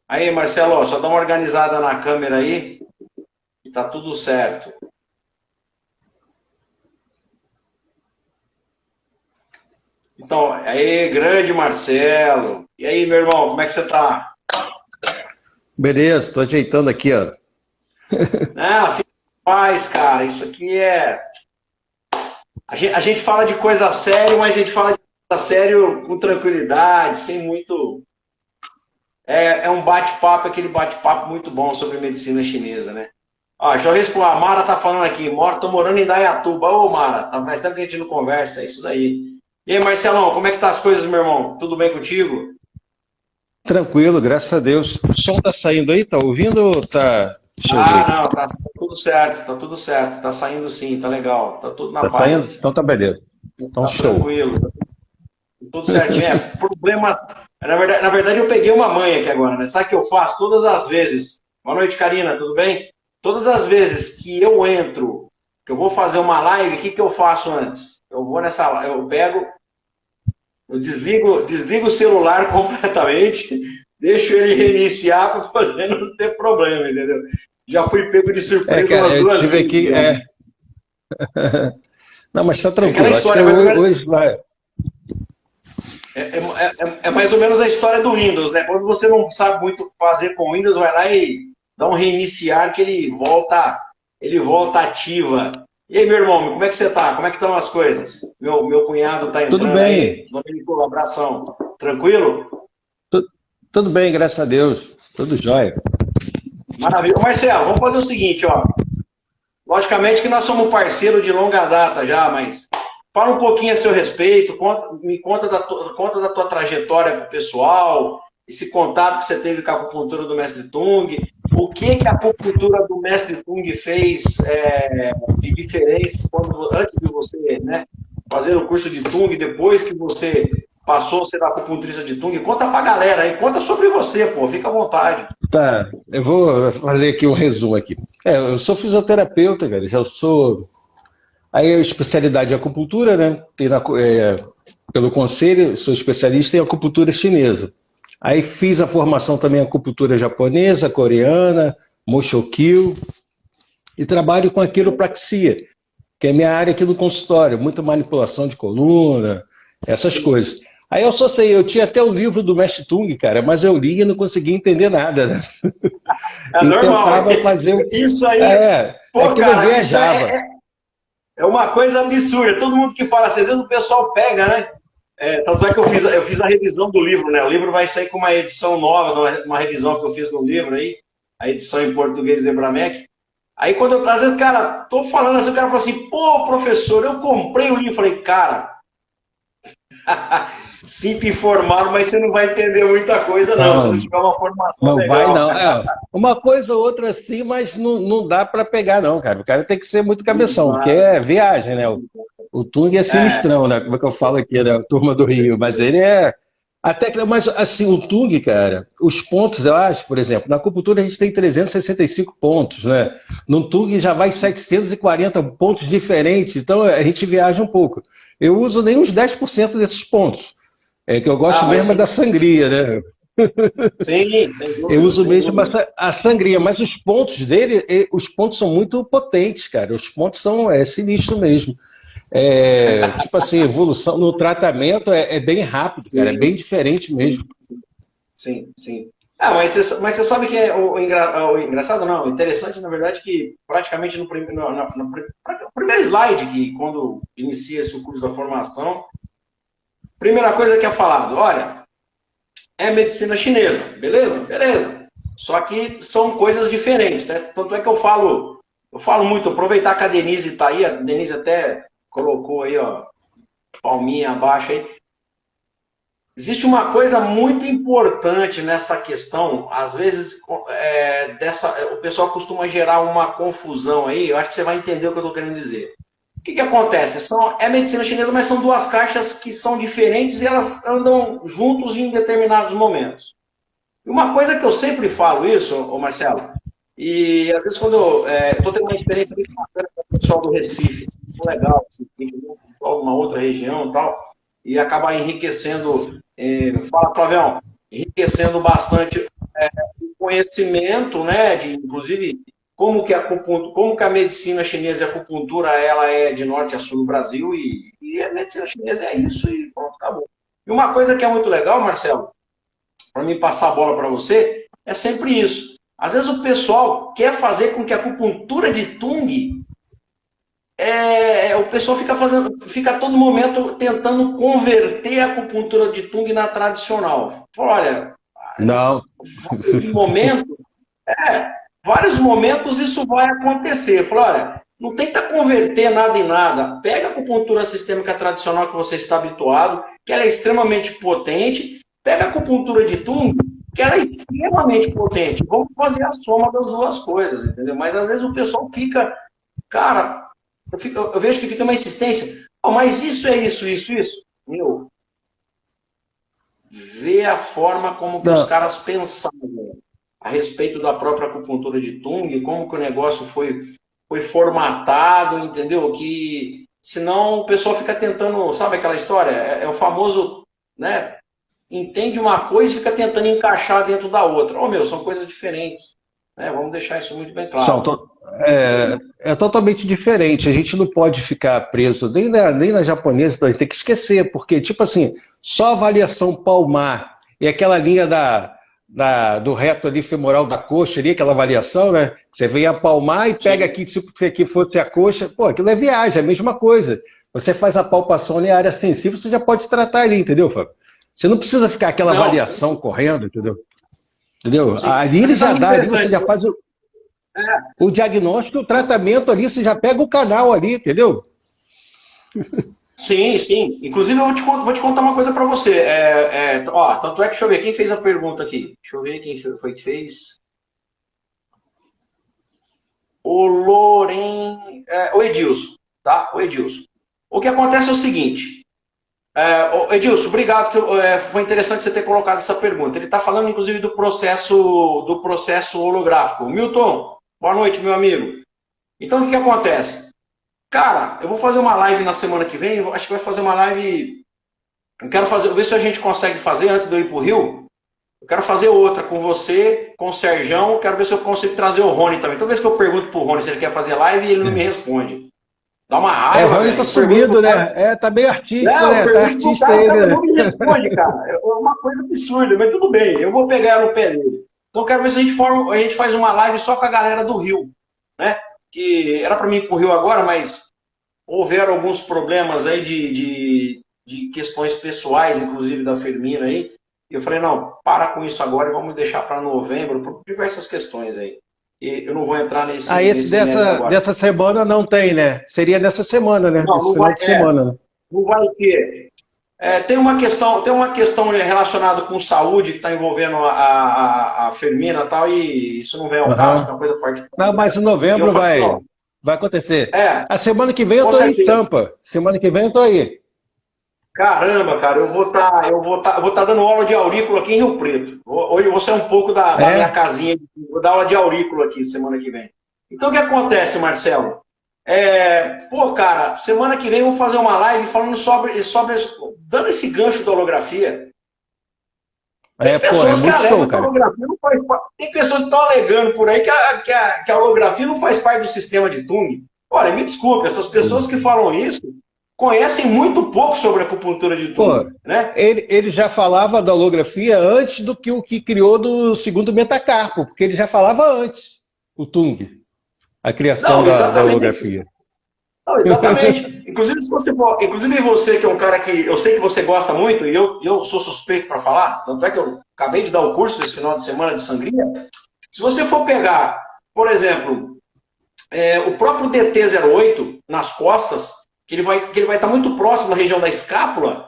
Aí, Marcelo, só dá uma organizada na câmera aí, que tá tudo certo. Então, aí, grande Marcelo. E aí, meu irmão, como é que você tá? Beleza, tô ajeitando aqui, ó. Ah, fica em paz, cara. Isso aqui é. A gente fala de coisa séria, mas a gente fala de coisa séria com tranquilidade, sem muito. É um bate-papo, aquele bate-papo muito bom sobre medicina chinesa, né? Ó, deixa eu responder. A Mara tá falando aqui. Tô morando em Dayatuba. Ô, Mara, faz tempo que a gente não conversa, é isso daí. E aí, Marcelão, como é que tá as coisas, meu irmão? Tudo bem contigo? Tranquilo, graças a Deus. O som tá saindo aí, tá ouvindo ou tá? Deixa eu ver. Não, tá tudo certo, tá tudo certo. Tá saindo sim, tá legal. Tá tudo na Tá saindo? paz. Então tá beleza. Então Tá show. tranquilo, tá tudo certinho. Problemas. Na verdade, eu peguei uma manha aqui agora, né? Sabe o que eu faço todas as vezes? Boa noite, Karina, tudo bem? Todas as vezes que eu entro, que eu vou fazer uma live, o que eu faço antes? Eu vou nessa, eu pego, eu desligo o celular completamente, deixo ele reiniciar para poder não ter problema, entendeu? Já fui pego de É, surpresa cara, umas eu duas tive vezes. aqui. Não, mas tá É aquela tranquilo. Acho que história, mais ou menos, hoje vai. é mais ou menos a história do Windows, né? Quando você não sabe muito o que fazer com o Windows, vai lá e dá um reiniciar que ele volta ativa. E aí, meu irmão, como é que você tá? Como é que estão as coisas? Meu cunhado tá Tudo entrando bem, aí. Domenico, abração. Tranquilo? tu- tudo bem, graças a Deus. Tudo jóia. Maravilha. Ô, Marcelo, vamos fazer o seguinte, ó. Logicamente que nós somos parceiros de longa data já, mas fala um pouquinho a seu respeito, me conta da tua trajetória pessoal, esse contato que você teve com a acupuntura do Mestre Tung, o que a acupuntura do Mestre Tung fez de diferença antes de você, né, fazer o curso de Tung, depois que você passou a ser acupunturista de Tung. Conta pra galera aí, conta sobre você, pô, fica à vontade. Tá, eu vou fazer aqui um resumo aqui. Eu sou fisioterapeuta, cara. Já sou. Aí a especialidade é acupuntura, né? Pelo conselho, sou especialista em acupuntura chinesa. Aí fiz a formação também em acupuntura japonesa, coreana, Moshokyu, e trabalho com a quiropraxia, que é minha área aqui no consultório, muita manipulação de coluna, essas coisas. Aí eu associei, eu tinha até o livro do Mestre Tung, cara, mas eu li e não conseguia entender nada, né? É E normal. tentava fazer o. Isso aí, É pô, que não cara, isso viajava. é uma coisa absurda. Todo mundo que fala, assim, às vezes o pessoal pega, né? Tanto é que eu fiz a revisão do livro, né? O livro vai sair com uma edição nova, uma revisão que eu fiz no livro aí, a edição em português de Bramec. Aí quando eu às vezes, cara, tô falando assim, o cara fala assim, pô, professor, eu comprei o livro. Eu falei, cara, sinto informado, mas você não vai entender muita coisa, não, se não Não, tiver uma formação não vai, legal. não. Uma coisa ou outra sim, mas não dá para pegar, não, cara. O cara tem que ser muito cabeção, porque Exato. é viagem, né? O Tung é É, sinistrão, né? Como é que eu falo aqui, né? Turma do Rio, mas ele é. Mas assim, o Tung, cara, os pontos, eu acho, por exemplo, na acupuntura a gente tem 365 pontos, né? No Tung já vai 740 pontos diferentes, então a gente viaja um pouco. Eu uso nem uns 10% desses pontos. É que eu gosto mas mesmo é sim, da sangria, né? sim, sem Eu dúvida, uso sem mesmo dúvida. a sangria, mas os pontos dele, os pontos são muito potentes, cara. Os pontos são sinistro mesmo. Tipo assim, evolução no tratamento é bem rápido, cara. É bem Sim, diferente mesmo. sim, sim, sim. Mas você sabe que o engraçado, não, o interessante, na verdade, que praticamente no primeiro slide, que quando inicia esse curso da formação, primeira coisa que é falado, olha, é medicina chinesa, beleza? Beleza. Só que são coisas diferentes, né? Tanto é que eu falo muito, aproveitar que a Denise está aí, a Denise até colocou aí, ó, palminha abaixo aí. Existe uma coisa muito importante nessa questão, às vezes o pessoal costuma gerar uma confusão aí, eu acho que você vai entender o que eu estou querendo dizer. O que acontece? É medicina chinesa, mas são duas caixas que são diferentes e elas andam juntos em determinados momentos. E uma coisa que eu sempre falo isso, ô Marcelo, e às vezes quando eu estou tendo uma experiência muito bacana pessoal do Recife. Muito legal, assim, o pessoal de uma outra região e tal, e acabar enriquecendo, fala, Flavião, enriquecendo bastante o conhecimento, né, de, inclusive, como que a medicina chinesa e a acupuntura, ela é de norte a sul no Brasil, e a medicina chinesa é isso e pronto, acabou. E uma coisa que é muito legal, Marcelo, para mim passar a bola para você, é sempre isso. Às vezes o pessoal quer fazer com que a acupuntura de Tung, o pessoal fica a todo momento tentando converter a acupuntura de Tung na tradicional. Olha, Não. vários momentos, vários momentos isso vai acontecer. Eu falo, olha, não tenta converter nada em nada. Pega a acupuntura sistêmica tradicional que você está habituado, que ela é extremamente potente. Pega a acupuntura de Tung, que ela é extremamente potente. Vamos fazer a soma das duas coisas, entendeu? Mas às vezes o pessoal fica, cara, eu vejo que fica uma insistência. Oh, mas isso é isso, isso, isso. Meu, vê a forma como que os caras pensaram a respeito da própria acupuntura de Tung, como que o negócio foi formatado, entendeu? Que senão o pessoal fica tentando, sabe aquela história? É o famoso, né? Entende uma coisa e fica tentando encaixar dentro da outra. São coisas diferentes. Né? Vamos deixar isso muito bem claro. É totalmente diferente. A gente não pode ficar preso nem na japonesa, então a gente tem que esquecer, porque, tipo assim, só avaliação palmar e aquela linha do reto ali femoral da coxa ali, aquela avaliação, né? Você vem a palmar e pega aqui, tipo, se aqui fosse a coxa, pô, aquilo é viagem, é a mesma coisa. Você faz a palpação na área sensível, você já pode tratar ali, entendeu, Fábio? Você não precisa ficar aquela avaliação correndo, entendeu? Entendeu? Sim. Ali ele já dá, ali você já faz o diagnóstico, o tratamento ali, você já pega o canal ali, entendeu? Sim, sim. Inclusive, eu vou te contar uma coisa para você. Tanto é que, deixa eu ver, quem fez a pergunta aqui? Deixa eu ver quem foi que fez. O Loren... o Edilson, tá? O Edilson. O que acontece é o seguinte... Edilson, obrigado, foi interessante você ter colocado essa pergunta. Ele está falando, inclusive, do processo holográfico. Milton, boa noite, meu amigo. Então, o que acontece? Cara, eu vou fazer uma live na semana que vem, acho que vai fazer uma live... Eu ver se a gente consegue fazer antes de eu ir para o Rio. Eu quero fazer outra com você, com o Serjão, quero ver se eu consigo trazer o Rony também. Toda vez que eu pergunto para o Rony se ele quer fazer live, ele não me responde. Dá uma raiva. O Rony tá sumido, né? Tá bem artístico, né? Tá artista cara, ele, né? não me responde, cara. É uma coisa absurda, mas tudo bem, eu vou pegar no pé dele. Então, quero ver se a gente faz uma live só com a galera do Rio, né? Que era para mim ir pro Rio agora, mas houveram alguns problemas aí de questões pessoais, inclusive da Firmina aí. E eu falei, não, para com isso agora e vamos deixar para novembro, por diversas questões aí. Eu não vou entrar nesse dessa semana não tem, né? Seria nessa semana, né? Não final de semana. Né? Não vai ter. Tem uma questão relacionada com saúde que está envolvendo a Firmina e tal, e isso não vem ao caso, é uma coisa particular. Não, mas em novembro vai acontecer. A semana que vem eu estou em Tampa. Semana que vem eu estou aí. Caramba, cara, eu vou tá dando aula de aurículo aqui em Rio Preto. Hoje eu vou sair um pouco da minha casinha, vou dar aula de aurículo aqui semana que vem. Então o que acontece, Marcelo? Cara, semana que vem eu vou fazer uma live falando sobre dando esse gancho da holografia. Tem pessoas que alegam que a holografia não faz parte. Tem pessoas que estão alegando por aí que a holografia não faz parte do sistema de Tung. Olha, me desculpe, essas pessoas que falam isso conhecem muito pouco sobre a acupuntura de Tung. Né? Ele já falava da holografia antes do que o que criou do segundo metacarpo, porque ele já falava antes, o Tung, a criação da holografia. Não, exatamente. Inclusive você que é um cara que eu sei que você gosta muito, e eu sou suspeito para falar, tanto é que eu acabei de dar o curso esse final de semana de sangria. Se você for pegar, por exemplo, o próprio DT08 nas costas, que ele vai estar muito próximo da região da escápula,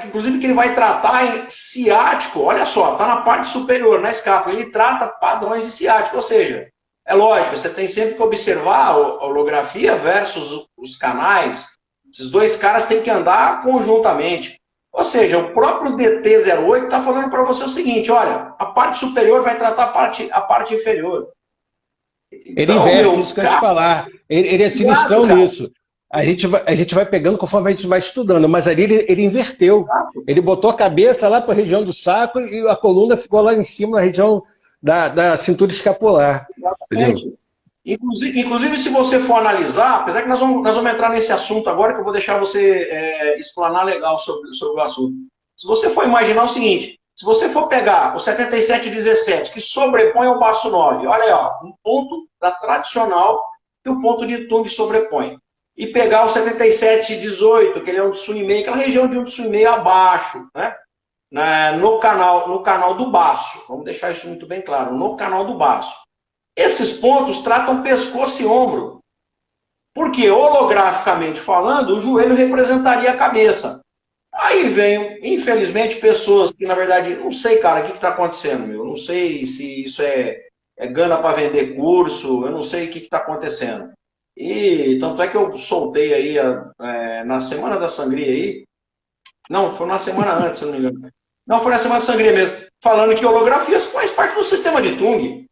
inclusive que ele vai tratar em ciático, olha só, está na parte superior, na escápula, ele trata padrões de ciático, ou seja, é lógico, você tem sempre que observar a holografia versus os canais, esses dois caras têm que andar conjuntamente, ou seja, o próprio DT08 está falando para você o seguinte, olha, a parte superior vai tratar a parte inferior. Ele Então, inverte, meu, isso que eu ia te falar. Ele é exato, sinistrão cara. nisso. A gente vai pegando conforme a gente vai estudando, mas ali ele inverteu. Exato. Ele botou a cabeça lá para a região do saco e a coluna ficou lá em cima, na região da cintura escapular. Entendeu? Exatamente. Inclusive, se você for analisar, apesar que nós vamos entrar nesse assunto agora, que eu vou deixar você explanar legal sobre o assunto. Se você for imaginar o seguinte, se você for pegar o 77,17, que sobrepõe ao passo 9, olha aí, ó, um ponto da tradicional que o ponto de Tung sobrepõe. E pegar o 77,18, que ele é um Tsunimei, aquela região de um Tsunimei abaixo, né? No canal do baço. Vamos deixar isso muito bem claro, no canal do baço. Esses pontos tratam pescoço e ombro. Porque, holograficamente falando, o joelho representaria a cabeça. Aí vem, infelizmente, pessoas que, na verdade, não sei, cara, o que está acontecendo, meu. Não sei se isso é gana para vender curso, eu não sei o que está acontecendo. E tanto é que eu soltei aí na Semana da Sangria aí. Não, foi na semana antes, se não me engano. Não, foi na Semana da Sangria mesmo. Falando que holografias faz parte do sistema de Tung.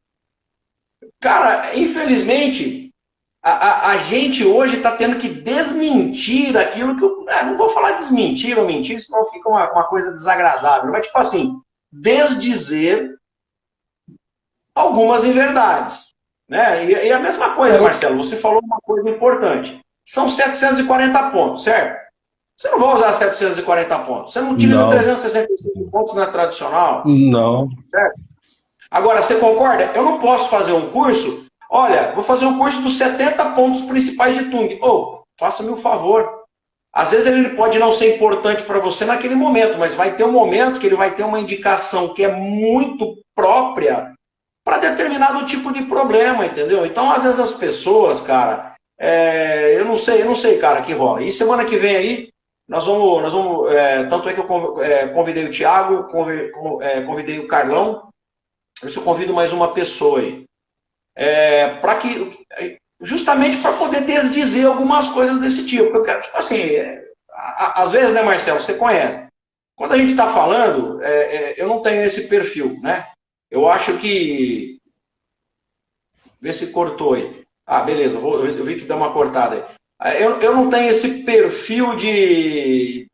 Cara, infelizmente, a gente hoje está tendo que desmentir aquilo que eu. Não vou falar desmentir ou mentir, senão fica uma coisa desagradável. Mas, tipo assim, desdizer algumas inverdades. Né? E a mesma coisa, Marcelo, você falou uma coisa importante. São 740 pontos, certo? Você não vai usar 740 pontos. Você não utiliza Não, 365 pontos na tradicional. não. Certo? Agora, você concorda? Eu não posso fazer um curso. Olha, vou fazer um curso dos 70 pontos principais de Tung. Faça-me um favor. Às vezes ele pode não ser importante para você naquele momento, mas vai ter um momento que ele vai ter uma indicação que é muito própria para determinado tipo de problema, entendeu? Então, às vezes as pessoas, cara, eu não sei, cara, que rola. E semana que vem aí, nós vamos tanto é que eu convidei o Thiago, convidei o Carlão, eu convido mais uma pessoa aí. Justamente para poder desdizer algumas coisas desse tipo. Eu quero, tipo assim, às vezes, né, Marcelo, você conhece. Quando a gente está falando, eu não tenho esse perfil, né? Eu acho que. Vê se cortou aí. Ah, beleza, eu vi que dá uma cortada aí. Eu não tenho esse perfil de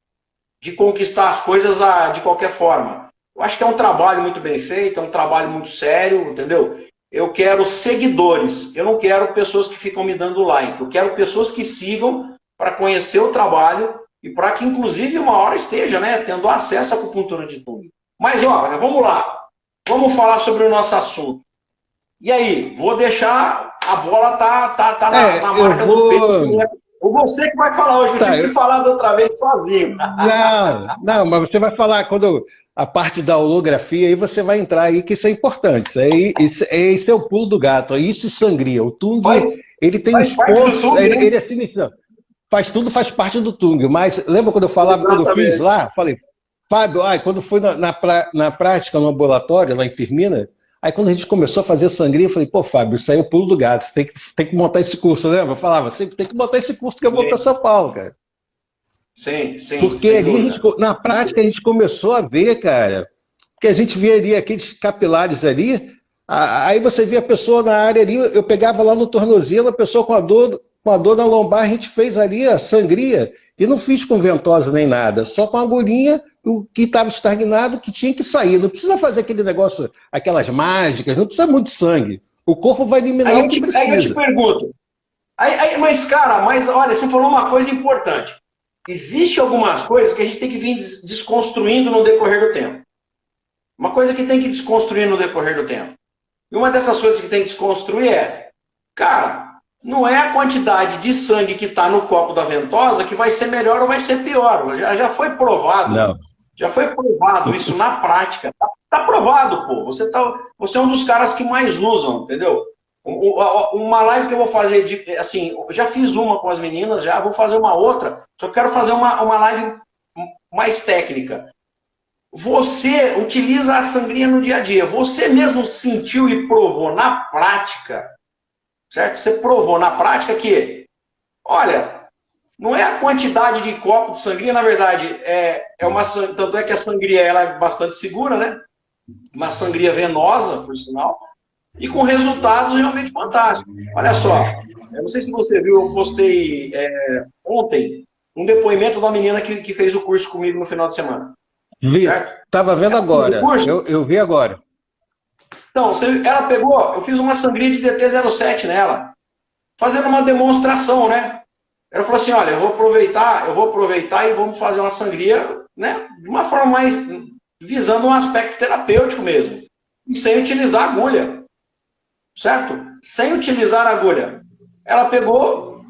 conquistar as coisas de qualquer forma. Eu acho que é um trabalho muito bem feito, é um trabalho muito sério, entendeu? Eu quero seguidores, eu não quero pessoas que ficam me dando like, eu quero pessoas que sigam para conhecer o trabalho e para que, inclusive, uma hora esteja, né, tendo acesso à acupuntura de Tung. Mas, olha, vamos lá, vamos falar sobre o nosso assunto. E aí, vou deixar, a bola tá na marca do peito. Ou você que vai falar hoje, eu tive que falar da outra vez sozinho. Não, mas você vai falar quando a parte da holografia, aí você vai entrar aí, que isso é importante. Esse é o pulo do gato, isso e sangria. O Tung, ele tem os pontos, Tung, ele é sinistro. Faz parte do Tung, mas lembra quando eu falava, quando eu fiz lá? Falei, Fábio, quando fui na prática, no ambulatório, lá em Firmina, aí quando a gente começou a fazer sangria, eu falei, pô, Fábio, isso aí é o pulo do gato, você tem que montar esse curso, lembra? Eu falava, você tem que montar esse curso que eu vou para São Paulo, cara. Sim, porque ali na prática a gente começou a ver, cara, porque a gente via ali aqueles capilares ali, aí você via a pessoa na área ali, eu pegava lá no tornozelo, a pessoa com a dor na lombar, a gente fez ali a sangria, e não fiz com ventosa nem nada, só com a agulhinha, o que estava estagnado, que tinha que sair. Não precisa fazer aquele negócio, aquelas mágicas, não precisa muito sangue. O corpo vai eliminar o que precisa. Aí eu te pergunto, mas cara, olha, você falou uma coisa importante. Existem algumas coisas que a gente tem que vir desconstruindo no decorrer do tempo. Uma coisa que tem que desconstruir no decorrer do tempo. E uma dessas coisas que tem que desconstruir cara, não é a quantidade de sangue que está no copo da ventosa que vai ser melhor ou vai ser pior. Já foi provado. Não. Já foi provado isso na prática. Tá provado, pô. Você é um dos caras que mais usam, entendeu? Uma live que eu vou fazer, assim, já fiz uma com as meninas, já vou fazer uma outra, só quero fazer uma live mais técnica. Você utiliza a sangria no dia a dia, você mesmo sentiu e provou na prática, certo? Você provou na prática que, olha, não é a quantidade de copo de sangria, na verdade, tanto é que a sangria ela é bastante segura, né? Uma sangria venosa, por sinal. e com resultados realmente fantásticos. Olha só, eu não sei se você viu, eu postei ontem um depoimento de uma menina que fez o curso comigo no final de semana, Vi. certo? Estava vendo Ela fez o agora. curso, Eu vi agora. então, ela pegou, eu fiz uma sangria de DT07 nela, fazendo uma demonstração, né? Ela falou assim, olha, eu vou aproveitar e vamos fazer uma sangria, né? De uma forma mais visando um aspecto terapêutico mesmo, e sem utilizar agulha, certo? Sem utilizar agulha. Ela pegou,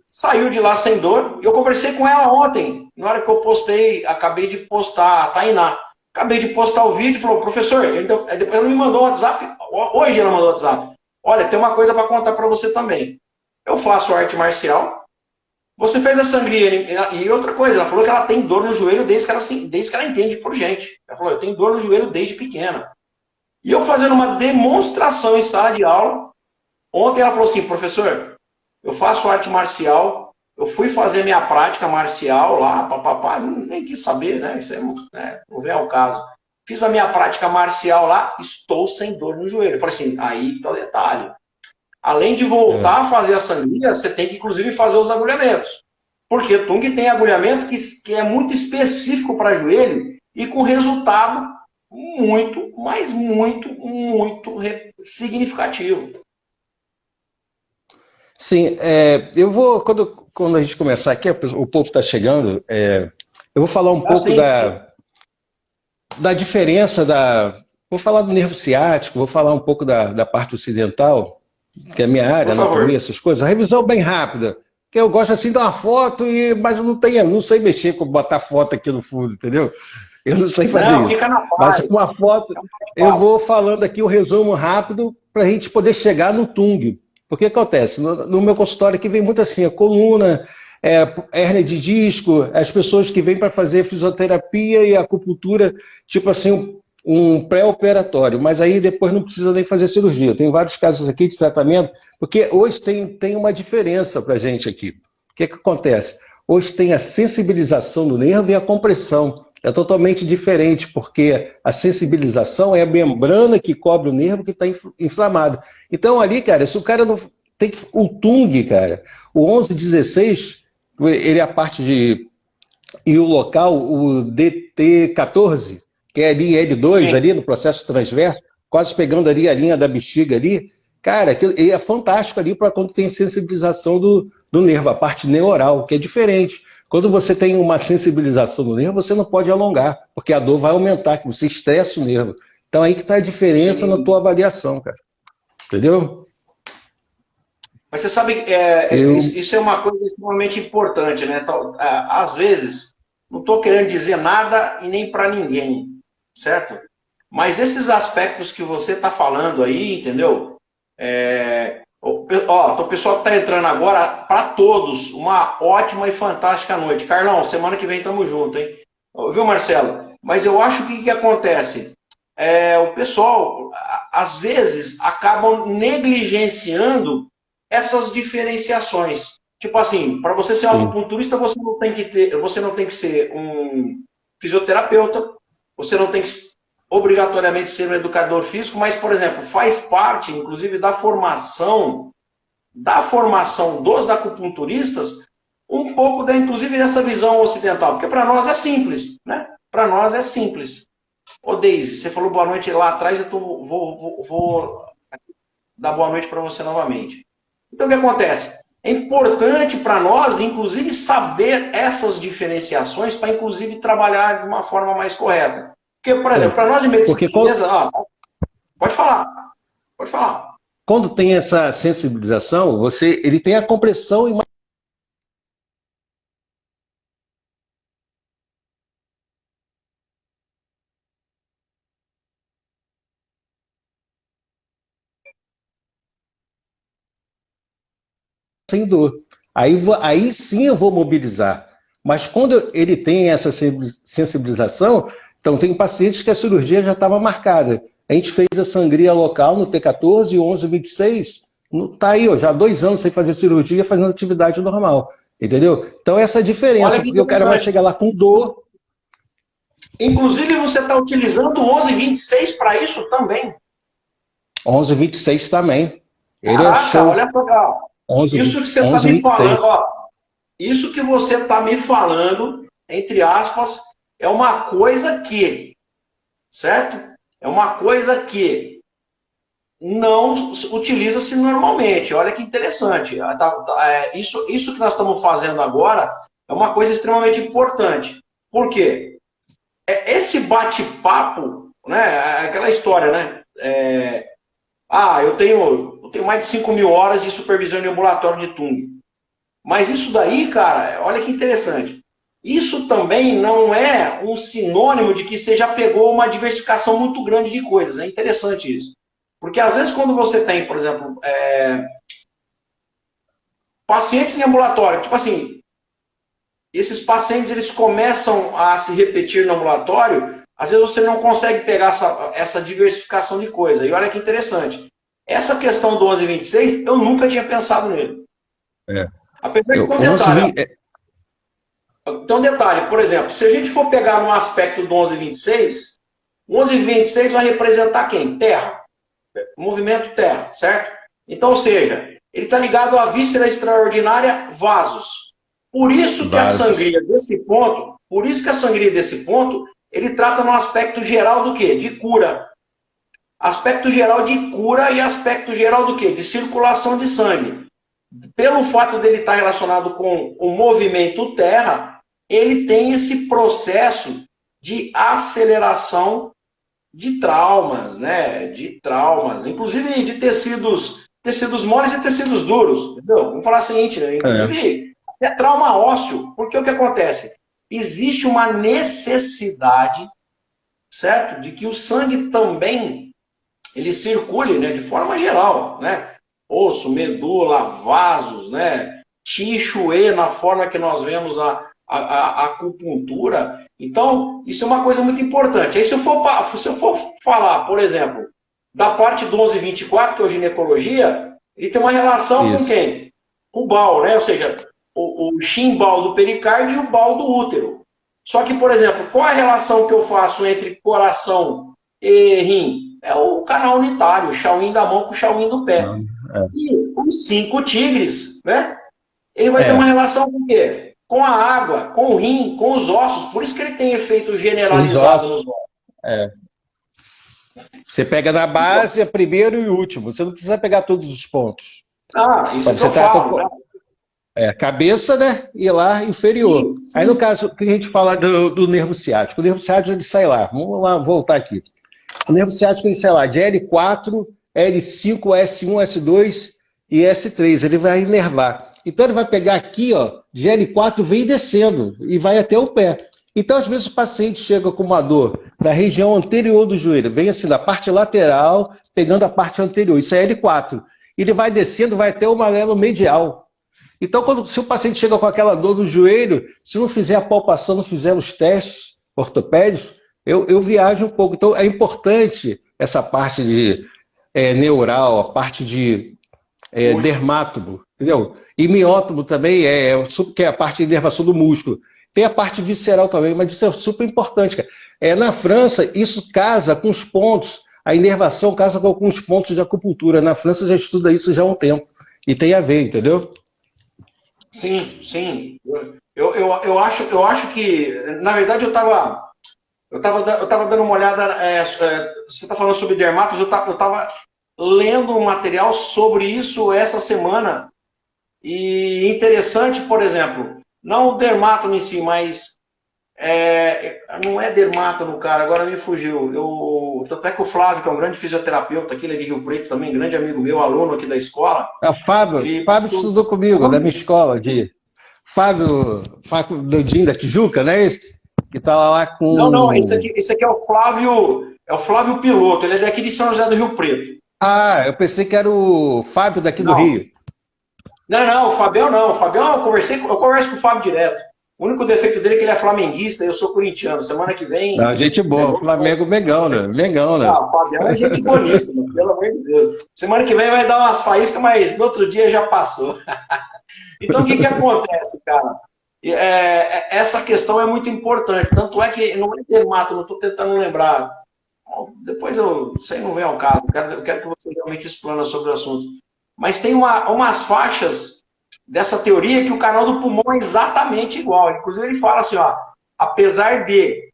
saiu de lá sem dor. Eu conversei com ela ontem, na hora que eu postei, acabei de postar a Tainá. Acabei de postar o vídeo, falou, professor, depois ela me mandou um WhatsApp, hoje ela mandou um WhatsApp. Olha, tem uma coisa para contar para você também. Eu faço arte marcial, você fez a sangria, e outra coisa, ela falou que ela tem dor no joelho desde que ela entende por gente. Ela falou, eu tenho dor no joelho desde pequena. E eu fazendo uma demonstração em sala de aula, ontem ela falou assim, professor, eu faço arte marcial, eu fui fazer minha prática marcial lá, papapá, nem quis saber, né? Isso não vem ao caso. Fiz a minha prática marcial lá, estou sem dor no joelho. Eu falei assim, aí tá o detalhe. Além de voltar a fazer a sangria, você tem que, inclusive, fazer os agulhamentos. Porque Tung tem agulhamento que é muito específico para joelho e com resultado muito, mas muito significativo. Sim, eu vou, quando a gente começar aqui, o povo está chegando, eu vou falar um pouco Assim, da diferença Vou falar do nervo ciático, vou falar um pouco da parte ocidental, que é a minha área, por anatomia, favor. essas coisas. A revisão bem rápida, que eu gosto assim de uma foto, mas eu não sei mexer com botar foto aqui no fundo, entendeu? Eu não sei fazer Não, isso. fica na Mas paz. com a foto, eu vou falando aqui o resumo rápido para a gente poder chegar no Tung. Porque acontece? No meu consultório aqui vem muito assim, a coluna, hérnia de disco, as pessoas que vêm para fazer fisioterapia e acupuntura, tipo assim, um pré-operatório, mas aí depois não precisa nem fazer cirurgia. Tem vários casos aqui de tratamento, porque hoje tem uma diferença para a gente aqui. O que acontece? Hoje tem a sensibilização do nervo e a compressão. É totalmente diferente, porque a sensibilização é a membrana que cobre o nervo que está inflamado. Então ali, cara, se o cara não... O Tung, cara, o 1116, ele é a parte de... E o local, o DT14, que é ali L2, Sim. ali no processo transverso, quase pegando ali a linha da bexiga ali. Cara, aquilo é fantástico ali para quando tem sensibilização do nervo, a parte neural, que é diferente. Quando você tem uma sensibilização do nervo, você não pode alongar, porque a dor vai aumentar, que você estressa o nervo. Então aí que está a diferença na Sim. tua avaliação, cara. Entendeu? Mas você sabe que Eu... isso é uma coisa extremamente importante, né? Às vezes, não estou querendo dizer nada e nem para ninguém, certo? Mas esses aspectos que você está falando aí, entendeu? O pessoal que está entrando agora, para todos, uma ótima e fantástica noite. Carlão, semana que vem estamos juntos, hein? Viu, Marcelo? Mas eu acho que o que acontece? O pessoal, às vezes, acabam negligenciando essas diferenciações. Tipo assim, para você ser um Sim. acupunturista, você não tem que ser um fisioterapeuta, você não tem que obrigatoriamente ser um educador físico, mas, por exemplo, faz parte, inclusive, da formação dos acupunturistas, um pouco inclusive, dessa visão ocidental, porque para nós é simples, né? Para nós é simples. Ô, Deise, você falou boa noite lá atrás, vou dar boa noite para você novamente. Então, o que acontece? É importante para nós, inclusive, saber essas diferenciações para, inclusive, trabalhar de uma forma mais correta. Porque, por exemplo, para nós de medicina Porque chinesa, pode falar, pode falar. quando tem essa sensibilização, ele tem a compressão e sem dor. Aí sim eu vou mobilizar. Mas quando ele tem essa sensibilização, então tem pacientes que a cirurgia já estava marcada. A gente fez a sangria local no T14 e 1126, tá aí, ó, já há 2 anos sem fazer cirurgia, fazendo atividade normal. Entendeu? Então essa é a Olha diferença, que porque o cara vai interessante. chegar lá com dor. Inclusive, você está utilizando o 1126 para isso também. 11h26 também. Ele é Caraca, show. olha só, ó, 11, isso que você está me 11h26. falando, ó, isso que você está me falando, entre aspas, é uma coisa que, certo? É uma coisa que não utiliza-se normalmente. Olha que interessante. Isso que nós estamos fazendo agora é uma coisa extremamente importante. Por quê? Esse bate-papo, né? Aquela história, né? Eu tenho mais de 5.000 horas de supervisão de ambulatório de Tung. Mas isso daí, cara, olha que interessante. Isso também não é um sinônimo de que você já pegou uma diversificação muito grande de coisas. É interessante isso. Porque às vezes quando você tem, por exemplo, pacientes em ambulatório, tipo assim, esses pacientes eles começam a se repetir no ambulatório, às vezes você não consegue pegar essa diversificação de coisa. E olha que interessante. Essa questão do 1126, eu nunca tinha pensado nele. É. Apesar de ter um detalhe, por exemplo, se a gente for pegar no aspecto do 1126, o 1126 vai representar quem? Terra. Movimento terra, certo? Então, ou seja, ele está ligado à víscera extraordinária, vasos. Por isso que a sangria desse ponto, ele trata no aspecto geral do quê? De cura. Aspecto geral de cura e aspecto geral do quê? De circulação de sangue. Pelo fato dele estar relacionado com o movimento terra, ele tem esse processo de aceleração de traumas, né? De traumas, inclusive de tecidos moles e tecidos duros, entendeu? Vamos falar o seguinte, né? Inclusive é trauma ósseo, porque o que acontece? Existe uma necessidade, certo? De que o sangue também ele circule, né? De forma geral, né? Osso, medula, vasos, né? Tixo e na forma que nós vemos a acupuntura. Então, isso é uma coisa muito importante. Aí, se eu for falar, por exemplo, da parte do 1124, que é a ginecologia, ele tem uma relação com quem? Com o bal, né? Ou seja, o chimbal do pericárdio e o bal do útero. Só que, por exemplo, qual a relação que eu faço entre coração e rim? É o canal unitário, o Shaolin da mão com o Shaolin do pé. E os 5 tigres, né? Ele vai ter uma relação com o quê? Com a água, com o rim, com os ossos. Por isso que ele tem efeito generalizado nos ossos. Você pega na base, é primeiro e último. Você não precisa pegar todos os pontos. Isso que eu falo. Cabeça, né? E lá, inferior. Sim. Aí, no caso, que a gente fala do nervo ciático. O nervo ciático, ele sai lá. Vamos lá, voltar aqui. O nervo ciático, ele sai lá de L4, L5, S1, S2 e S3. Ele vai inervar. Então, ele vai pegar aqui, ó, de L4, vem descendo e vai até o pé. Então, às vezes, o paciente chega com uma dor da região anterior do joelho, vem assim, da parte lateral, pegando a parte anterior. Isso é L4. Ele vai descendo, vai até o malelo medial. Então, se o paciente chega com aquela dor no joelho, se não fizer a palpação, não fizer os testes ortopédicos, eu viajo um pouco. Então, é importante essa parte de neural, a parte de dermátomo, entendeu? E miótomo também, que é a parte de inervação do músculo. Tem a parte visceral também, mas isso é super importante, cara. Na França, isso casa com os pontos, a inervação casa com alguns pontos de acupuntura. Na França já estuda isso já há um tempo. E tem a ver, entendeu? Sim, sim. Eu acho que, na verdade, eu estava dando uma olhada. Você está falando sobre dermatos, eu estava lendo um material sobre isso essa semana. E interessante, por exemplo, não o dermátomo em si, mas não é dermátomo, cara, agora me fugiu. Até que o Flávio, que é um grande fisioterapeuta aqui, ele é de Rio Preto também, grande amigo meu, aluno aqui da escola. Fábio estudou comigo, da minha escola, Fábio Dodinho da Tijuca, não é esse? Que tá lá com... Não, esse aqui é o Flávio Piloto, ele é daqui de São José do Rio Preto. Eu pensei que era o Fábio daqui do Rio. Não, o Fabião não. O Fabião, eu converso com o Fábio direto. O único defeito dele é que ele é flamenguista e eu sou corintiano. Semana que vem... gente boa, Flamengo, Mengão, né? O Fabião é gente boníssima, pelo amor de Deus. Semana que vem vai dar umas faíscas, mas no outro dia já passou. Então, o que acontece, cara? Essa questão é muito importante. Tanto é que, não é dermato, não estou tentando lembrar. Bom, depois isso aí não vem ao caso, eu quero que você realmente explana sobre o assunto. Mas tem umas faixas dessa teoria que o canal do pulmão é exatamente igual. Inclusive ele fala assim, ó, apesar de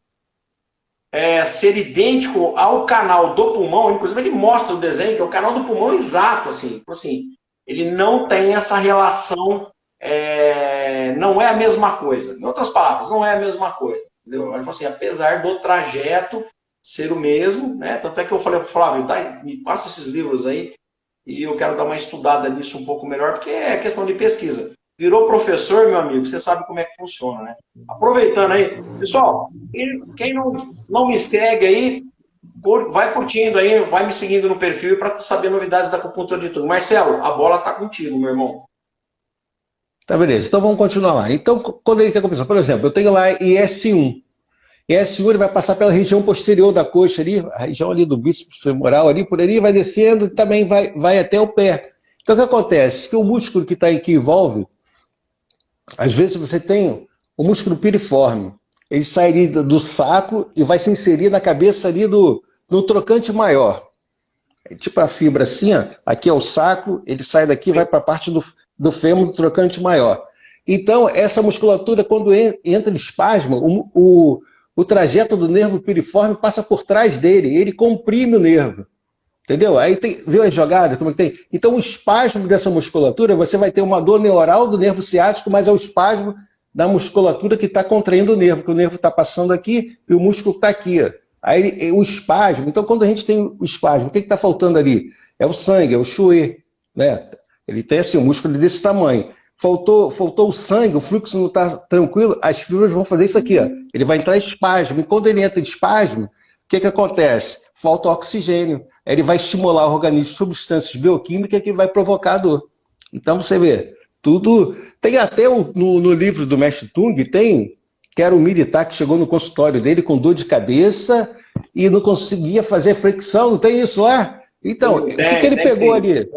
ser idêntico ao canal do pulmão, inclusive ele mostra o desenho, que é o canal do pulmão exato, assim, ele não tem essa relação, não é a mesma coisa. Em outras palavras, não é a mesma coisa. Entendeu? Ele falou assim, apesar do trajeto ser o mesmo, né? Tanto é que eu falei para o Flávio, me passa esses livros aí, e eu quero dar uma estudada nisso um pouco melhor, porque é questão de pesquisa. Virou professor, meu amigo, você sabe como é que funciona, né? Aproveitando aí, pessoal, quem não me segue aí, vai curtindo aí, vai me seguindo no perfil para saber novidades da acupuntura de tudo. Marcelo, a bola tá contigo, meu irmão. Tá, beleza. Então vamos continuar lá. Então, quando ele tem competição, por exemplo, eu tenho lá IS1. IS1 ele vai passar pela região posterior da coxa ali, a região ali do bíceps femoral ali, por ali, vai descendo e também vai até o pé. Então o que acontece? Que o músculo que está aí que envolve, às vezes você tem o músculo piriforme, ele sai ali do saco e vai se inserir na cabeça ali no trocante maior. É tipo a fibra assim, ó, aqui é o saco, ele sai daqui e vai para a parte do fêmur do trocante maior. Então, essa musculatura, quando entra em espasmo, o trajeto do nervo piriforme passa por trás dele, ele comprime o nervo. Entendeu? Aí viu a jogada? Como é que tem? Então, o espasmo dessa musculatura, você vai ter uma dor neural do nervo ciático, mas é o espasmo da musculatura que está contraindo o nervo, que o nervo está passando aqui e o músculo está aqui. Ó. Aí o espasmo, então quando a gente tem o espasmo, o que está faltando ali? É o sangue, é o chuê, né? Ele tem assim, um músculo desse tamanho. Faltou o sangue, o fluxo não está tranquilo, as fibras vão fazer isso aqui, ó. Ele vai entrar em espasmo, e quando ele entra em espasmo, o que acontece? Falta oxigênio, ele vai estimular o organismo de substâncias bioquímicas que vai provocar a dor. Então você vê, tudo... Tem até no livro do Mestre Tung, que era um militar que chegou no consultório dele com dor de cabeça e não conseguia fazer flexão, não tem isso lá? Então, o que ele pegou ali?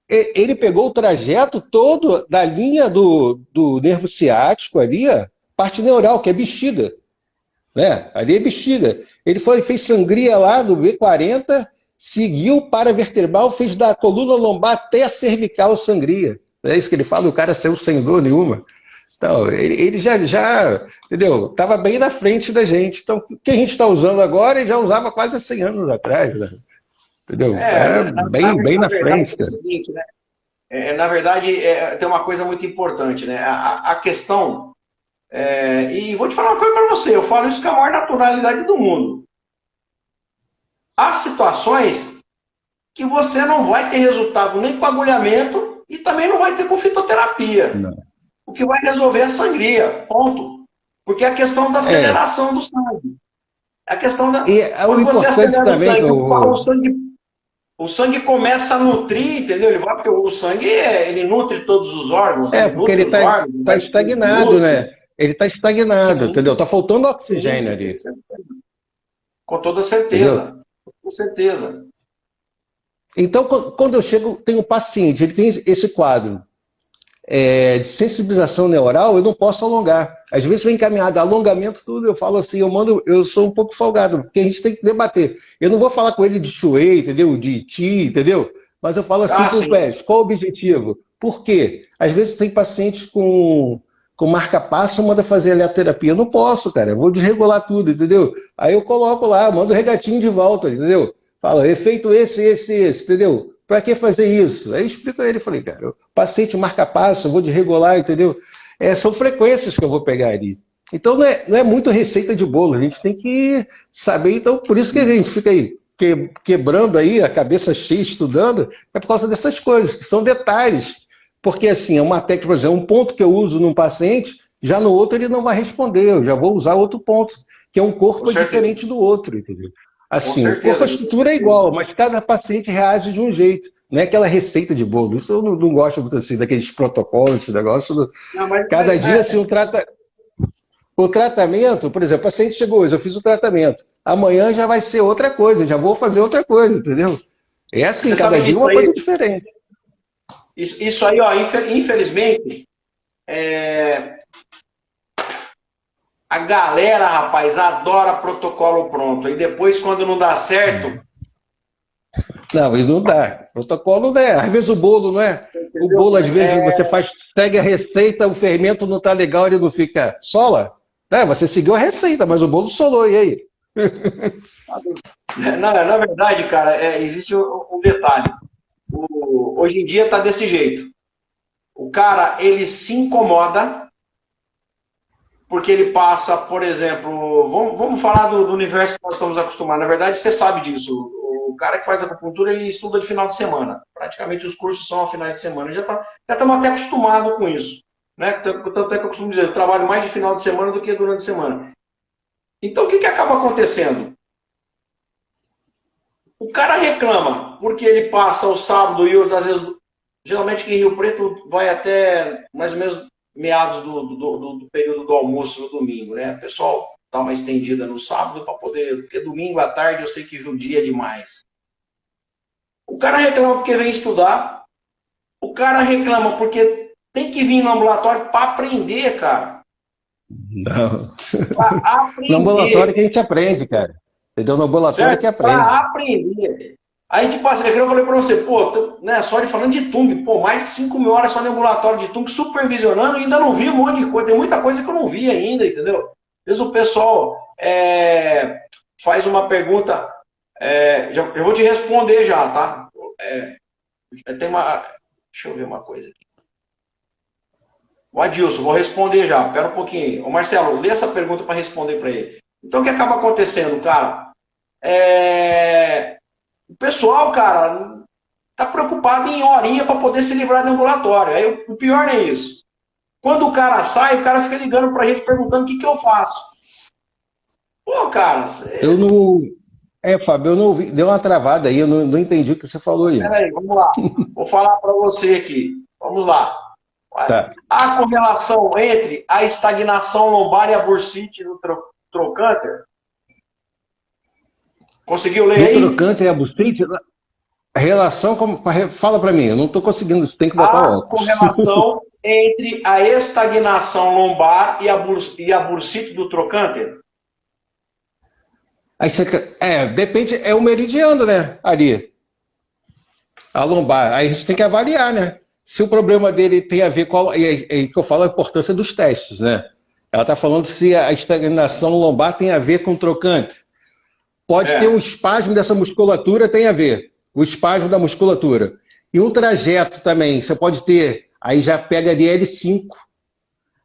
Ele pegou o trajeto todo da linha do nervo ciático ali, a parte neural, que é bexiga. Né? Ali é bexiga. Ele fez sangria lá do B40, seguiu para vertebral, fez da coluna lombar até a cervical sangria. É isso que ele fala, o cara saiu sem dor nenhuma. Então, ele já entendeu? Estava bem na frente da gente. Então, o que a gente está usando agora, ele já usava quase 100 anos atrás. Né? Entendeu? Era bem na frente. É o seguinte, né? Na verdade, tem uma coisa muito importante, né? A questão... e vou te falar uma coisa para você, eu falo isso com a maior naturalidade do mundo. Há situações que você não vai ter resultado nem com agulhamento e também não vai ter com fitoterapia. Não. O que vai resolver é a sangria, ponto. Porque é a questão da aceleração do sangue. É a questão da... quando você acelera o sangue, o sangue começa a nutrir, entendeu? Porque o sangue, ele nutre todos os órgãos. Porque ele está estagnado, né? Ele está estagnado, sim, entendeu? Está faltando oxigênio ali. Com toda certeza. Entendeu? Com certeza. Então, quando eu chego, tem um paciente, ele tem esse quadro de sensibilização neural, eu não posso alongar. Às vezes vem encaminhado alongamento, tudo, eu falo assim, eu sou um pouco folgado, porque a gente tem que debater. Eu não vou falar com ele de Shuei, entendeu? De Ti, entendeu? Mas eu falo assim, qual o objetivo? Por quê? Às vezes tem pacientes com marca-passo, manda fazer aleoterapia. Eu não posso, cara, eu vou desregular tudo, entendeu? Aí eu coloco lá, mando o regatinho de volta, entendeu? Fala, efeito esse, entendeu? Para que fazer isso? Aí eu explico a ele, falei, cara, o paciente marca-passo, eu vou desregular, entendeu? São frequências que eu vou pegar ali. Então não é muito receita de bolo, a gente tem que saber, então por isso que a gente fica aí quebrando aí, a cabeça cheia estudando, é por causa dessas coisas, que são detalhes. Porque assim, é uma técnica, por exemplo, um ponto que eu uso num paciente, já no outro ele não vai responder, eu já vou usar outro ponto, que é um corpo diferente do outro, entendeu? Assim, o corpo, a estrutura é igual, mas cada paciente reage de um jeito. Não é aquela receita de bolo. Isso eu não gosto muito assim, daqueles protocolos, esse negócio. Cada dia, assim, o tratamento, por exemplo, o paciente chegou hoje, eu fiz o tratamento. Amanhã já vai ser outra coisa, já vou fazer outra coisa, entendeu? É assim, cada dia uma coisa diferente. Isso aí, ó, infelizmente, A galera, rapaz, adora protocolo pronto. E depois, quando não dá certo... Não, isso não dá. Protocolo não é. Às vezes o bolo, não é? Você O entendeu? bolo, às vezes, você faz, segue a receita, o fermento não está legal, ele não fica sola. É, você seguiu a receita, mas o bolo solou, e aí? Na verdade, cara, existe um detalhe. Hoje em dia tá desse jeito. O cara, ele se incomoda porque ele passa, por exemplo, vamos falar do universo que nós estamos acostumados. Na verdade, você sabe disso. O cara que faz acupuntura, ele estuda de final de semana. Praticamente os cursos são ao final de semana. Já estamos até acostumados com isso. Né? Tanto é que eu costumo dizer, eu trabalho mais de final de semana do que durante a semana. Então, o que acaba acontecendo? O cara reclama porque ele passa o sábado e às vezes, geralmente que em Rio Preto vai até mais ou menos meados do período do almoço no domingo, né? O pessoal dá uma estendida no sábado para poder, porque domingo à tarde eu sei que judia demais. O cara reclama porque vem estudar, o cara reclama porque tem que vir no ambulatório para aprender, cara. Não. Para aprender. No ambulatório que a gente aprende, cara. Entendeu? No ambulatório que aprende. Para aprender. Aí, tipo assim, eu falei pra você, pô, né, só de falando de Tung, pô, mais de 5.000 horas só no ambulatório de Tung, supervisionando, e ainda não vi um monte de coisa, tem muita coisa que eu não vi ainda, entendeu? Às vezes o pessoal faz uma pergunta, eu vou te responder já, tá? Tem uma, deixa eu ver uma coisa aqui. O Adilson, vou responder já, pera um pouquinho. Ô Marcelo, lê essa pergunta para responder para ele. Então, o que acaba acontecendo, cara? O pessoal, cara, tá preocupado em horinha para poder se livrar do ambulatório. Aí o pior não é isso. Quando o cara sai, o cara fica ligando pra gente perguntando o que eu faço. Pô, cara... Eu não... Fábio, eu não ouvi. Deu uma travada aí, eu não entendi o que você falou aí. Peraí, vamos lá. Vou falar para você aqui. Vamos lá. Tá. Há correlação entre a estagnação lombar e a bursite no trocânter? Conseguiu ler aí? No trocânter e a bursite, a relação... Fala para mim, eu não estou conseguindo, tem que botar Há óculos. correlação entre a estagnação lombar e a bursite do trocânter? Aí você... depende, é o meridiano, né, ali. A lombar. Aí a gente tem que avaliar, né? Se o problema dele tem a ver com... E que eu falo a importância dos testes, né? Ela está falando se a estagnação lombar tem a ver com o trocante. Pode ter um espasmo dessa musculatura, tem a ver. O espasmo da musculatura. E um trajeto também, você pode ter... Aí já pega ali L5.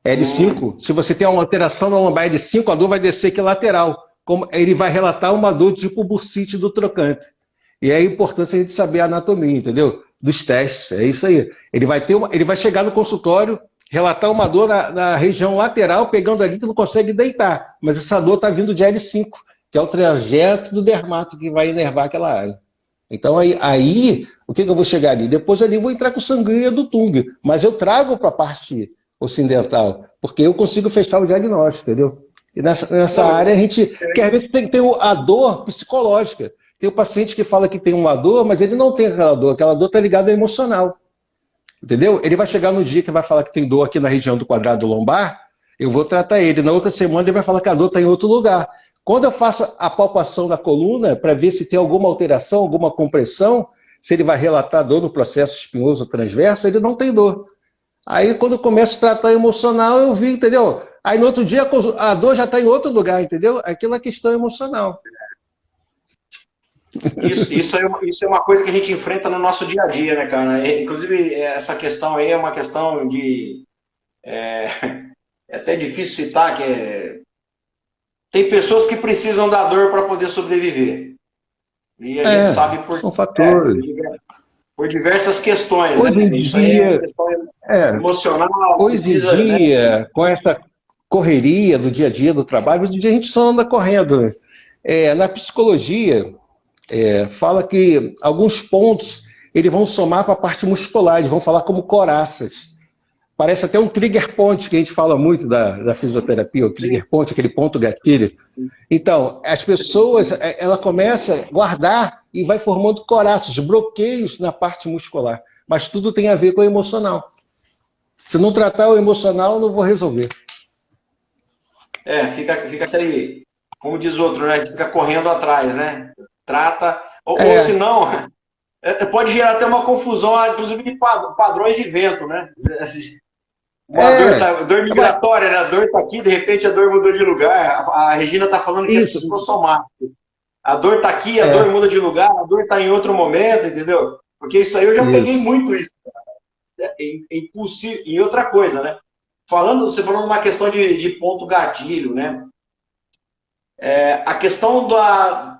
L5, se você tem uma alteração na lombar L5, a dor vai descer aqui lateral. Como ele vai relatar uma dor tipo bursite do trocante. E é importante a gente saber a anatomia, entendeu? Dos testes, é isso aí. Ele vai chegar no consultório, relatar uma dor na região lateral, pegando ali que não consegue deitar. Mas essa dor está vindo de L5, que é o trajeto do dermato que vai inervar aquela área. Então aí o que eu vou chegar ali? Depois ali eu vou entrar com sangria do Tung, mas eu trago para a parte ocidental, porque eu consigo fechar o diagnóstico, entendeu? E nessa área a gente quer ver se tem a dor psicológica. Tem o paciente que fala que tem uma dor, mas ele não tem aquela dor está ligada ao emocional. Entendeu? Ele vai chegar no dia que vai falar que tem dor aqui na região do quadrado lombar, eu vou tratar ele. Na outra semana ele vai falar que a dor está em outro lugar. Quando eu faço a palpação da coluna, para ver se tem alguma alteração, alguma compressão, se ele vai relatar dor no processo espinhoso transverso, ele não tem dor. Aí quando eu começo a tratar emocional, eu vi, entendeu? Aí no outro dia a dor já está em outro lugar, entendeu? Aquilo é questão emocional. Isso é uma coisa que a gente enfrenta no nosso dia a dia, né, cara? Inclusive, essa questão aí é uma questão de... É até difícil citar, tem pessoas que precisam da dor para poder sobreviver. E a gente sabe são fatores. Por diversas questões. Hoje em Isso dia, aí é uma questão emocional. Hoje em dia, né? Com essa correria do dia a dia do trabalho, hoje em dia a gente só anda correndo. Na psicologia... fala que alguns pontos eles vão somar para a parte muscular, eles vão falar como coraças. Parece até um trigger point, que a gente fala muito da fisioterapia, o trigger point, aquele ponto gatilho. Então, as pessoas, ela começa a guardar e vai formando coraças, bloqueios na parte muscular. Mas tudo tem a ver com o emocional. Se não tratar o emocional, não vou resolver. fica aquele, como diz outro, né? A gente fica correndo atrás, né? Trata, ou se É, não, pode gerar até uma confusão, inclusive de padrões de vento, né? Uma dor, é, dor mas migratória, né? A dor está aqui, de repente a dor mudou de lugar. A Regina está falando que é isso, psicossomático. A dor está aqui, a dor é, muda de lugar, a dor está em outro momento, entendeu? Porque isso aí eu já peguei isso. muito isso. É impossível. E outra coisa, né? Você falando uma questão de ponto gatilho, né? A questão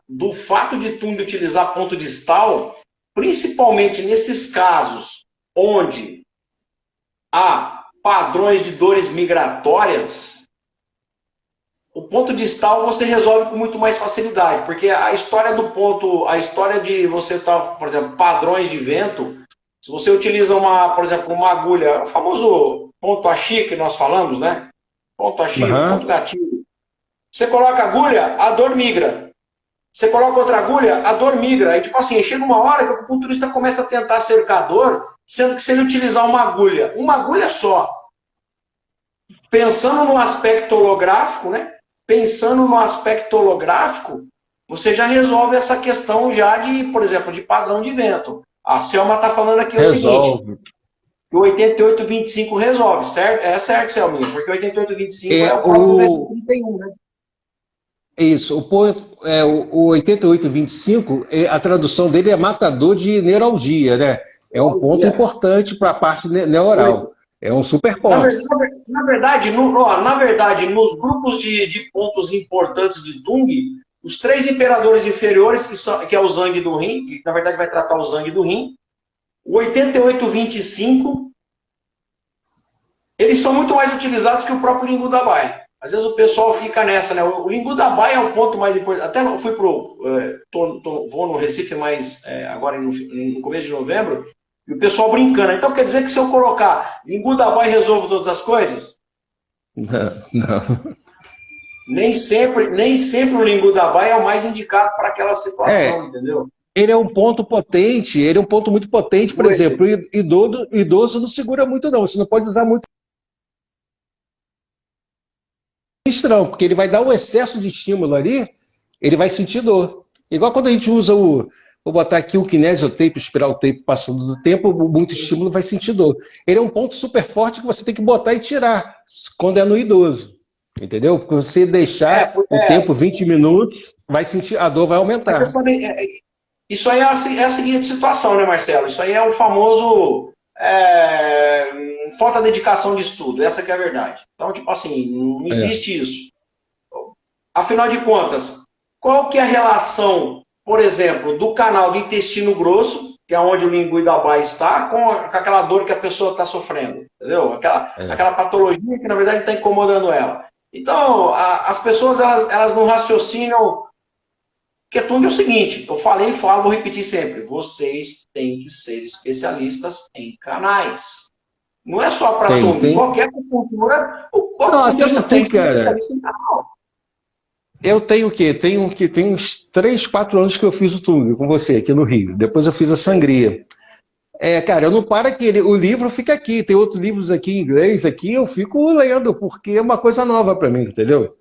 do fato de tu utilizar ponto distal, principalmente nesses casos onde há padrões de dores migratórias, o ponto distal você resolve com muito mais facilidade, porque a história do ponto, a história de você estar, por exemplo, padrões de vento, se você utiliza por exemplo, uma agulha, o famoso ponto Achi que nós falamos, né? Ponto Achi, o ponto Aham. gatilho. Você coloca a agulha, a dor migra. Você coloca outra agulha, a dor migra. Aí, tipo assim, chega uma hora que o acupunturista começa a tentar cercar a dor, sendo que se ele utilizar uma agulha só, pensando no aspecto holográfico, né? Pensando no aspecto holográfico, você já resolve essa questão já de, por exemplo, de padrão de vento. A Selma está falando aqui o seguinte, Resolve. que o 8825 resolve, certo? É certo, Selminha, porque o 8825 é É o próprio o, VT31, né? isso, o 8825, a tradução dele é matador de neuralgia, né? É um ponto Neurologia. importante para a parte neural. É um super ponto. Na verdade, nos grupos de pontos importantes de Tung, os três imperadores inferiores, que é o Zhang do rim, que na verdade vai tratar o Zhang do rim, o 8825, eles são muito mais utilizados que o próprio Lingu Dabai. Às vezes o pessoal fica nessa, né? O Lingu Dabai é o ponto mais importante. Até eu fui vou no Recife mais agora no começo de novembro, e o pessoal brincando. Então quer dizer que se eu colocar Lingu Dabai resolvo todas as coisas? Não, não. Nem sempre o Lingu Dabai é o mais indicado para aquela É, situação, entendeu? ele é um ponto potente, ele é um ponto muito potente, por Muito. exemplo, idoso não segura muito não, você não pode usar muito estrão, porque ele vai dar um excesso de estímulo ali, ele vai sentir dor. Igual quando a gente usa vou botar aqui o kinesiotape, espiral tape passando do tempo, muito estímulo vai sentir dor. Ele é um ponto super forte que você tem que botar e tirar, quando é no idoso. Entendeu? Porque você É, deixar o tempo 20 minutos, vai sentir, a dor vai mas você aumentar. sabe, isso aí é a seguinte situação, né, Marcelo? Isso aí é o famoso falta de dedicação de estudo, essa que é a verdade. Então, tipo assim, não É. existe isso. Afinal de contas, qual que é a relação, por exemplo, do canal do intestino grosso, que é onde o lingu dabai está, com aquela dor que a pessoa está sofrendo, entendeu? É. Aquela patologia que, na verdade, está incomodando ela. Então, as pessoas, elas não raciocinam. Porque Tung é o seguinte, eu falei e falo, vou repetir sempre, vocês têm que ser especialistas em canais. Não é só para Tung, Tem. qualquer acupuntura, o Não, até acupunturista no tem tu, que ser cara. especialista em canal. Eu tenho o quê? Tem uns 3, 4 anos que eu fiz o Tung com você aqui no Rio. Depois eu fiz a Sim. sangria. Cara, eu não paro aqui. O livro fica aqui. Tem outros livros aqui em inglês aqui, eu fico lendo, porque é uma coisa nova para mim, entendeu?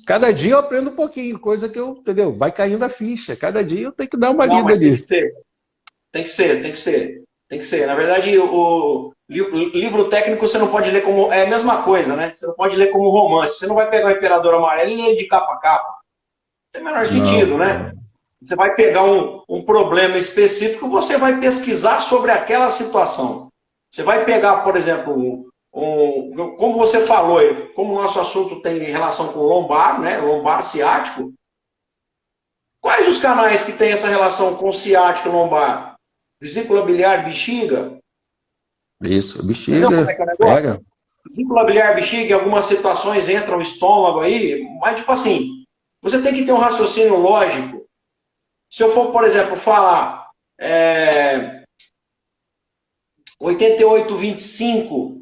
Cada dia eu aprendo um pouquinho, coisa que eu, entendeu? Vai caindo a ficha. Cada dia eu tenho que dar uma Não, lida mas tem ali. que ser. Tem que ser, tem que ser. Tem que ser. Na verdade, o livro técnico você não pode ler como. É a mesma coisa, né? Você não pode ler como romance. Você não vai pegar o Imperador Amarelo e ler de capa a capa. Não tem o menor sentido, Não, né? não. Você vai pegar um problema específico, você vai pesquisar sobre aquela situação. Você vai pegar, por exemplo, como você falou, como o nosso assunto tem relação com lombar, né? Lombar ciático. Quais os canais que têm essa relação com ciático e lombar? Vesícula biliar, bexiga. Isso, Entendeu como é bexiga, que é o negócio? pega. Vesícula biliar, bexiga, em algumas situações entra o estômago aí, mas tipo assim, você tem que ter um raciocínio lógico. Se eu for, por exemplo, falar 8825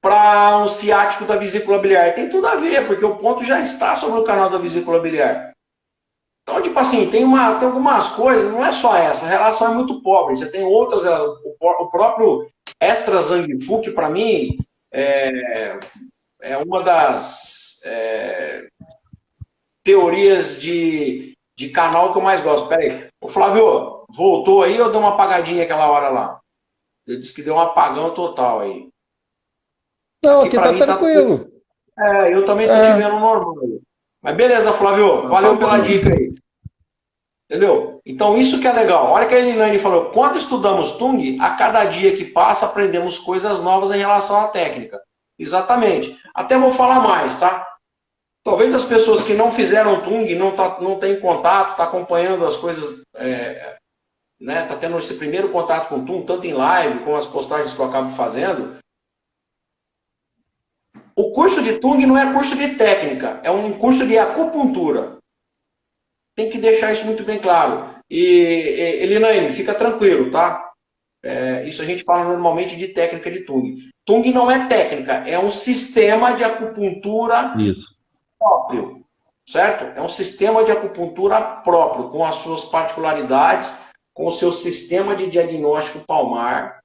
para um ciático da vesícula biliar, tem tudo a ver, porque o ponto já está sobre o canal da vesícula biliar. Então, tipo assim, tem algumas coisas, não é só essa, a relação é muito pobre. Você tem outras, o próprio Extra Zangfu, que para mim é uma das teorias de canal que eu mais gosto. Pera aí. Ô, Flávio, voltou aí ou deu uma apagadinha aquela hora lá? Eu disse que deu um apagão total aí. Não, Aqui aqui pra tá mim tá tudo... tranquilo. Eu também tô te É, vendo normal aí. Mas beleza, Flávio. tá Valeu pela bom. dica aí. Entendeu? Então, isso que é legal. Olha que a Elinane falou, quando estudamos Tung, a cada dia que passa, aprendemos coisas novas em relação à técnica. Exatamente. Até vou falar mais, tá? Talvez as pessoas que não fizeram Tung, não têm contato, tá acompanhando as coisas, né? Tá tendo esse primeiro contato com o Tung, tanto em live, como as postagens que eu acabo fazendo. O curso de Tung não é curso de técnica, é um curso de acupuntura. Tem que deixar isso muito bem claro. E, Elinaine, fica tranquilo, tá? Isso a gente fala normalmente de técnica de Tung. Tung não é técnica, é um sistema de acupuntura Isso. próprio, certo? É um sistema de acupuntura próprio, com as suas particularidades, com o seu sistema de diagnóstico palmar.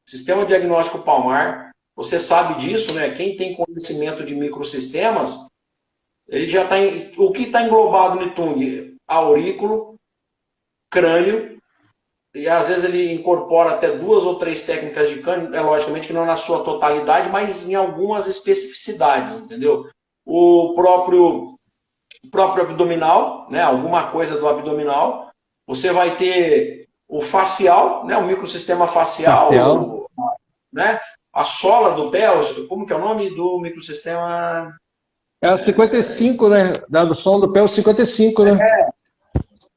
Sistema de diagnóstico palmar, você sabe disso, né? Quem tem conhecimento de microsistemas, ele já está o que está englobado no Tung? Aurículo, crânio, e às vezes ele incorpora até 2 ou 3 técnicas de crânio, logicamente que não na sua totalidade, mas em algumas especificidades, entendeu? O próprio abdominal, né? Alguma coisa do abdominal. Você vai ter o facial, né? O microsistema Facial. facial, né? A sola do pé, como que é o nome do microsistema? É o 55, né? Dado o som do pé, o 55, né?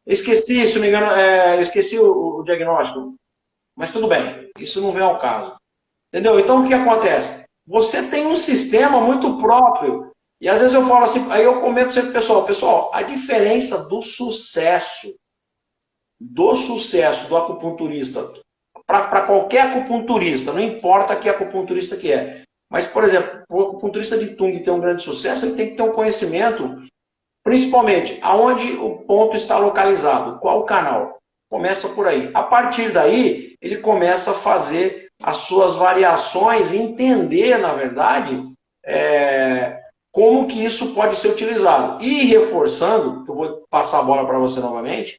Esqueci, se não me engano, esqueci o diagnóstico. Mas tudo bem, isso não vem ao caso. Entendeu? Então o que acontece? Você tem um sistema muito próprio. E às vezes eu falo assim, aí eu comento sempre pessoal, a diferença do sucesso do acupunturista para qualquer acupunturista, não importa que acupunturista que é. Mas, por exemplo, o acupunturista de Tung ter um grande sucesso, ele tem que ter um conhecimento, principalmente, aonde o ponto está localizado, qual o canal. Começa por aí. A partir daí, ele começa a fazer as suas variações e entender, na verdade, como que isso pode ser utilizado. E reforçando, eu vou passar a bola para você novamente,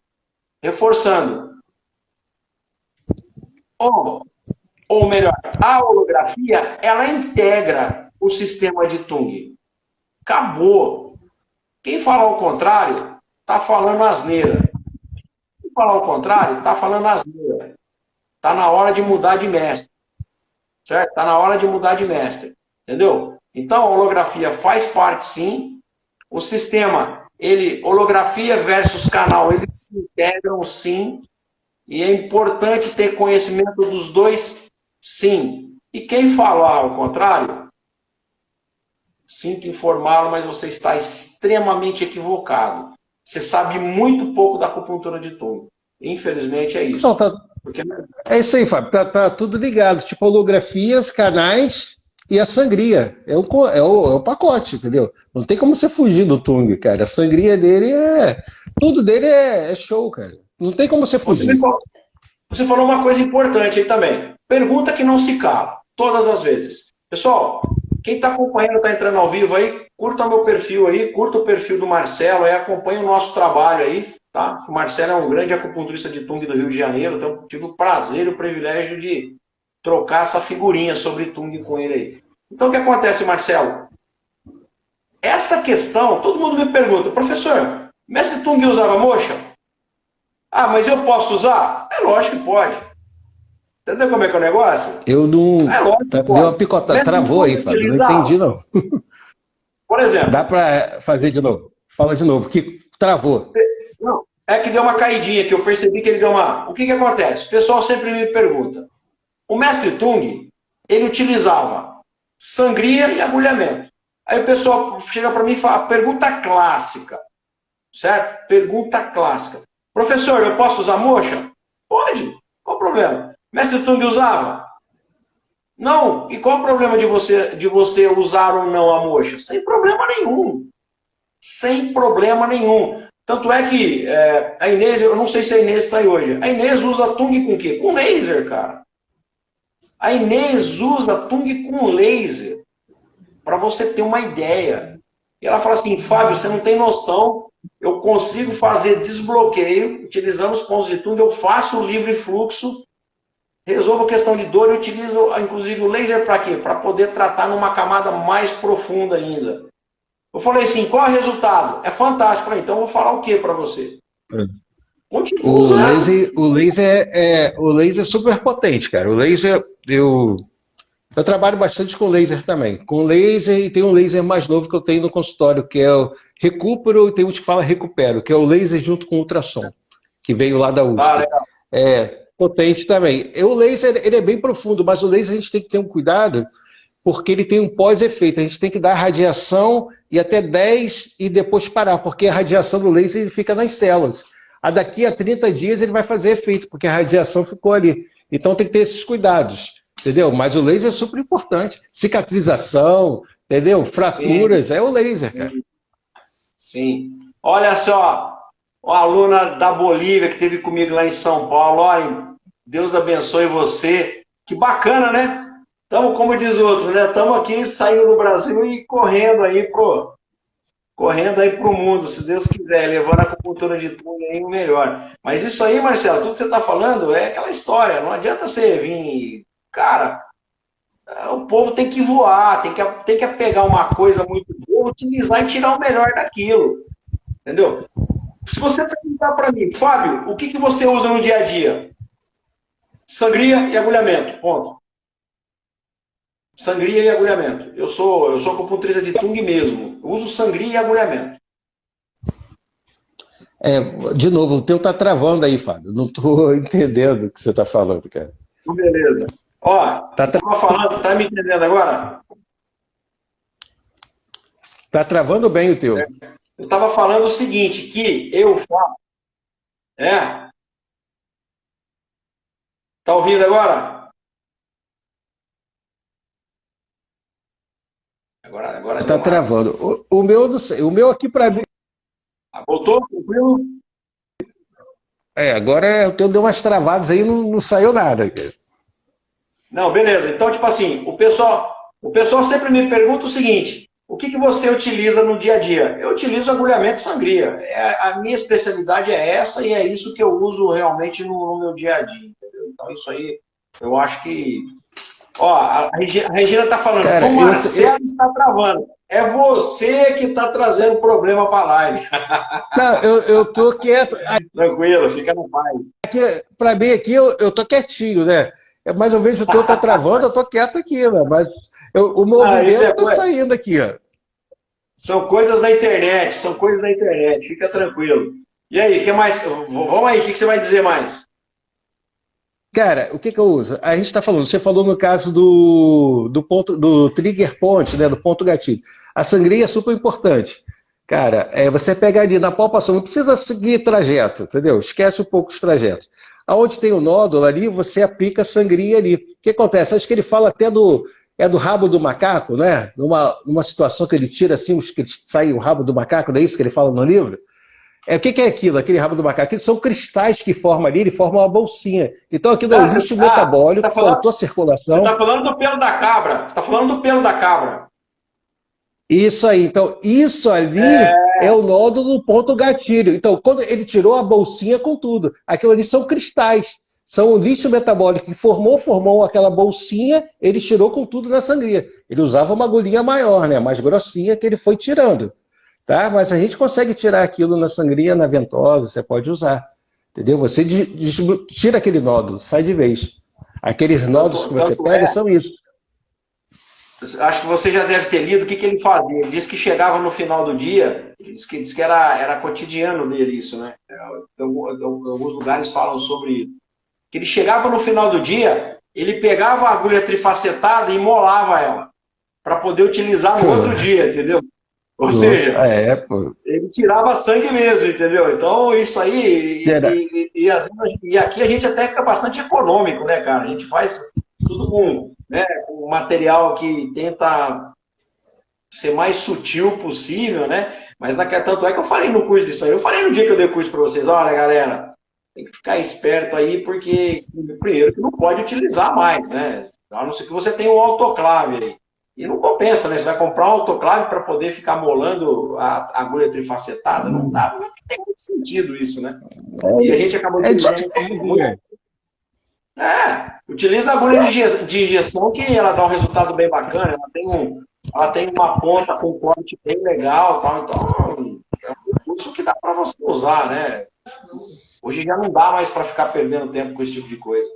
reforçando, ou melhor, a holografia, ela integra o sistema de Tung. Acabou. Quem fala ao contrário, está falando asneira. Quem fala ao contrário, está falando asneira. Está na hora de mudar de mestre. Certo? Está na hora de mudar de mestre. Entendeu? Então, a holografia faz parte, sim. O sistema, holografia versus canal, eles se integram, sim. E é importante ter conhecimento dos dois, sim. E quem falar ao contrário, sinto informá-lo, mas você está extremamente equivocado. Você sabe muito pouco da acupuntura de Tung. Infelizmente é isso. Não, Porque... é isso aí, Fábio. Tá tudo ligado. Tipo, holografia, os canais e a sangria. É o pacote, entendeu? Não tem como você fugir do Tung, cara. A sangria dele tudo dele é show, cara. Não tem como você fugir. Você falou uma coisa importante aí também. Pergunta que não se cala, todas as vezes. Pessoal, quem está acompanhando, está entrando ao vivo aí, curta o meu perfil aí, curta o perfil do Marcelo, acompanha o nosso trabalho aí, tá? O Marcelo é um grande acupunturista de Tung do Rio de Janeiro, então tive o prazer e o privilégio de trocar essa figurinha sobre Tung com ele aí. Então o que acontece, Marcelo? Essa questão, todo mundo me pergunta, professor, mestre Tung usava moxa? Ah, mas eu posso usar? É lógico que pode. Entendeu como é que é o negócio? Eu não. É lógico que Deu uma pode. picotada. Travou aí, Fábio. Não entendi, não. Por exemplo. Dá para fazer de novo. Fala de novo, que travou. Não, é que deu uma caidinha, que eu percebi que ele deu uma... O que acontece? O pessoal sempre me pergunta. O mestre Tung, ele utilizava sangria e agulhamento. Aí o pessoal chega para mim e fala, pergunta clássica. Certo? Pergunta clássica. Professor, eu posso usar moxa? Pode. Qual o problema? Mestre Tung usava? Não. E qual o problema de você usar ou não a moxa? Sem problema nenhum. Sem problema nenhum. Tanto é que a Inês, eu não sei se a Inês está aí hoje. A Inês usa Tung com o quê? Com laser, cara. A Inês usa Tung com laser. Para você ter uma ideia. E ela fala assim, Fábio, você não tem noção, eu consigo fazer desbloqueio, utilizando os pontos de túnel, eu faço o livre fluxo, resolvo a questão de dor e utilizo, inclusive, o laser para quê? Para poder tratar numa camada mais profunda ainda. Eu falei assim, qual é o resultado? É fantástico. Eu falei, então eu vou falar o que para você? Continua usando. O laser é super potente, cara. O laser, eu trabalho bastante com laser também. Com laser e tem um laser mais novo que eu tenho no consultório, que é o Recupero, e tem um que fala Recupero, que é o laser junto com o ultrassom, que veio lá da Tá, Ultra. legal. É potente também. O laser, ele é bem profundo, mas o laser a gente tem que ter um cuidado, porque ele tem um pós-efeito. A gente tem que dar radiação e até 10 e depois parar, porque a radiação do laser fica nas células. Daqui a 30 dias ele vai fazer efeito, porque a radiação ficou ali. Então tem que ter esses cuidados, entendeu? Mas o laser é super importante. Cicatrização, entendeu? Sim, Fraturas, é o laser, cara. sim, sim. Olha só, uma aluna da Bolívia que esteve comigo lá em São Paulo. Olha, Deus abençoe você. Que bacana, né? Estamos, como diz o outro, né? Estamos aqui saindo do Brasil e correndo aí pro mundo, se Deus quiser, levando a acupuntura de túnel aí o melhor. Mas isso aí, Marcelo, tudo que você está falando é aquela história. Não adianta você vir. Cara, o povo tem que voar, tem que pegar uma coisa muito boa, utilizar e tirar o melhor daquilo. Entendeu? Se você perguntar para mim, Fábio, o que, que você usa no dia a dia? Sangria e agulhamento. Ponto. Sangria e agulhamento. Eu sou acupunturista de tung mesmo. Eu uso sangria e agulhamento. É, de novo, o teu tá travando aí, Fábio. Não tô entendendo o que você tá falando, cara. Então, beleza. Ó, Tá, eu tava falando, tá me entendendo agora? tá travando bem o teu. Eu tava falando o seguinte, que eu falo. É? Tá ouvindo agora? Agora Tá deu uma. travando. O meu, não sei. O meu aqui para mim. Voltou? Tranquilo? Agora o teu deu umas travadas aí, não, não saiu nada, cara. Não, beleza. Então, tipo assim, o pessoal sempre me pergunta o seguinte: o que, que você utiliza no dia a dia? Eu utilizo agulhamento e sangria. A minha especialidade é essa e é isso que eu uso realmente no meu dia a dia. Entendeu? Então, isso aí, eu acho que. Ó, a Regina está falando, Cara, o Marcelo está travando. É você que está trazendo problema para a live. não, eu tô quieto. Tranquilo, fica no paz. Para mim aqui, eu tô quietinho, né? Mas eu vejo o teu tá travando, eu tô quieto aqui, né? Mas o Ah, isso movimento tá saindo aqui, ó. são coisas da internet, são coisas da internet, fica tranquilo. E aí, o que mais? Vamos aí, o que você vai dizer mais? Cara, o que que eu uso? A gente está falando, você falou no caso do ponto, do trigger point, né? Do ponto gatilho. A sangria é super importante. Cara, você pega ali na palpação, não precisa seguir trajeto, entendeu? Esquece um pouco os trajetos. Aonde tem o nódulo ali, você aplica a sangria ali. O que acontece? Acho que ele fala até do rabo do macaco, né? Numa situação que ele tira assim, que sai o rabo do macaco, não é isso que ele fala no livro? O que é aquilo, aquele rabo do macaco? Aqueles são cristais que formam ali, ele forma uma bolsinha. Então aquilo é um lixo metabólico, faltou você circulação. tá falando do pelo da cabra. Você está falando do pelo da cabra. Isso aí, então isso ali é o nódulo do ponto gatilho. Então, quando ele tirou a bolsinha com tudo, aquilo ali são cristais, são o lixo metabólico que formou aquela bolsinha, ele tirou com tudo na sangria. Ele usava uma agulhinha maior, né, mais grossinha, que ele foi tirando. Tá? Mas a gente consegue tirar aquilo na sangria, na ventosa, você pode usar. Entendeu? Você tira aquele nódulo, sai de vez. Aqueles nódulos que você Tanto pega é, são isso. acho que você já deve ter lido o que, que ele fazia. Ele disse que chegava no final do dia, ele disse que era cotidiano dele isso, né? Alguns lugares falam sobre isso. Que ele chegava no final do dia, ele pegava a agulha trifacetada e molava ela, para poder utilizar no outro dia, entendeu? Ou seja, Pô. ele tirava sangue mesmo, entendeu? Então, isso aí, e aqui a gente até fica bastante econômico, né, cara? A gente faz tudo com, né, com material que tenta ser mais sutil possível, né? Mas tanto é que eu falei no curso disso aí, eu falei no dia que eu dei o curso para vocês, olha, galera, tem que ficar esperto aí, porque, primeiro, que não pode utilizar mais, né? A não ser que você tenha um autoclave aí. E não compensa, né? Você vai comprar um autoclave para poder ficar molando a agulha trifacetada? Não dá, não tem muito sentido isso, né? E a gente acaba É utilizando muito. despesa. Utiliza a agulha de injeção que ela dá um resultado bem bacana, ela tem uma ponta com corte bem legal, tal, então é um recurso que dá para você usar, né? Hoje já não dá mais para ficar perdendo tempo com esse tipo de coisa.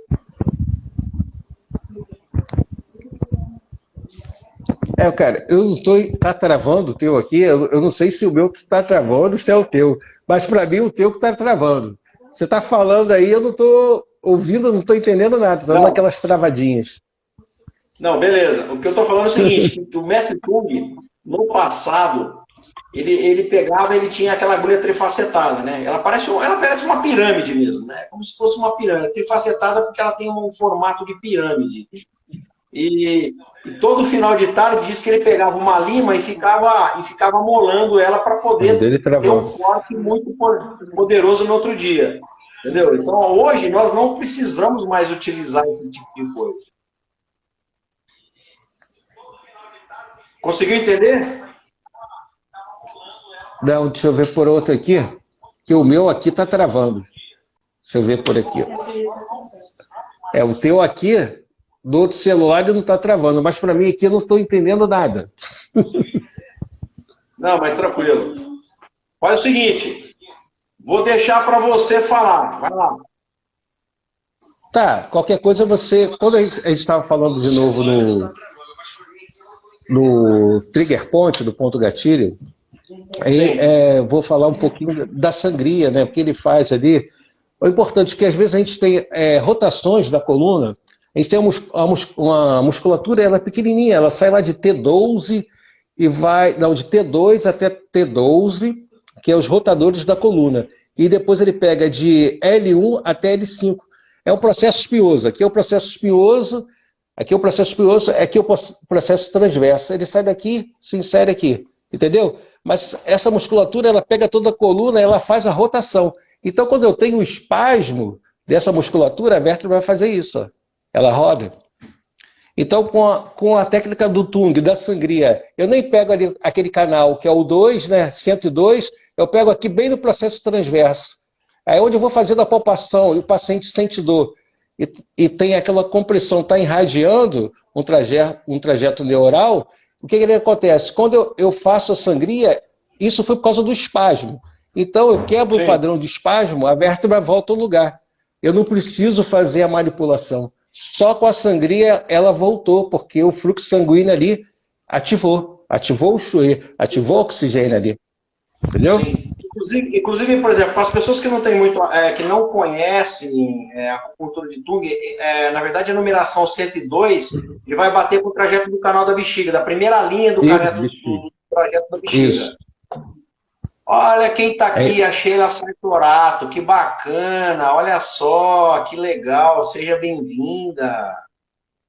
Cara, eu não estou. Tá travando o teu aqui. Eu não sei se o meu que está travando ou se é o teu. Mas para mim, o teu que está travando. Você está falando aí, eu não estou ouvindo, não estou entendendo nada. Está dando Não, aquelas travadinhas. não, beleza. O que eu estou falando é o seguinte, que o mestre Kung, no passado, ele pegava, ele tinha aquela agulha trifacetada, né? Ela parece uma pirâmide mesmo, né? Como se fosse uma pirâmide. Trifacetada porque ela tem um formato de pirâmide. E todo final de tarde diz que ele pegava uma lima e ficava molando ela para O poder dele ter um travou. corte muito poderoso no outro dia. Entendeu? Então hoje nós não precisamos mais utilizar esse tipo de coisa. Conseguiu entender? Não, deixa eu ver por outro aqui. Que o meu aqui está travando. Deixa eu ver por aqui. O teu aqui, do outro celular, ele não está travando. Mas para mim aqui eu não estou entendendo nada. Não, mas tranquilo. Faz o seguinte, vou deixar para você falar. Vai lá. Tá, qualquer coisa você. Quando a gente estava falando de novo no trigger point, do ponto gatilho, aí vou falar um pouquinho da sangria, né? Porque ele faz ali. O importante é que às vezes a gente tem rotações da coluna, a gente tem uma musculatura, ela é pequenininha, ela sai lá de T12 e vai, não, de T2 até T12, que é os rotadores da coluna. E depois ele pega de L1 até L5. É um processo espinhoso. Aqui é o processo espinhoso, aqui é o processo espinhoso, aqui é o processo transverso. Ele sai daqui, se insere aqui, entendeu? Mas essa musculatura, ela pega toda a coluna, ela faz a rotação. Então, quando eu tenho um espasmo dessa musculatura, a vértebra vai fazer isso, ó. Ela roda. Então, com a técnica do Tung, da sangria, eu nem pego ali aquele canal que é o 2, né, 102, eu pego aqui bem no processo transverso. Aí onde eu vou fazendo a palpação e o paciente sente dor e tem aquela compressão, está irradiando um trajeto neural, o que acontece? Quando eu faço a sangria, isso foi por causa do espasmo. Então eu quebro o padrão de espasmo, a vértebra volta ao lugar. Eu não preciso fazer a manipulação. Só com a sangria ela voltou, porque o fluxo sanguíneo ali ativou o chuê, ativou o oxigênio ali. Entendeu? Sim. Inclusive, por exemplo, para as pessoas que não têm muito, que não conhecem a acupuntura de Tung, na verdade a numeração 102 ele vai bater com o trajeto do canal da bexiga, da primeira linha do trajeto da bexiga. Isso. Olha quem está aqui, a Sheila Sartorato, que bacana, olha só, que legal, seja bem-vinda,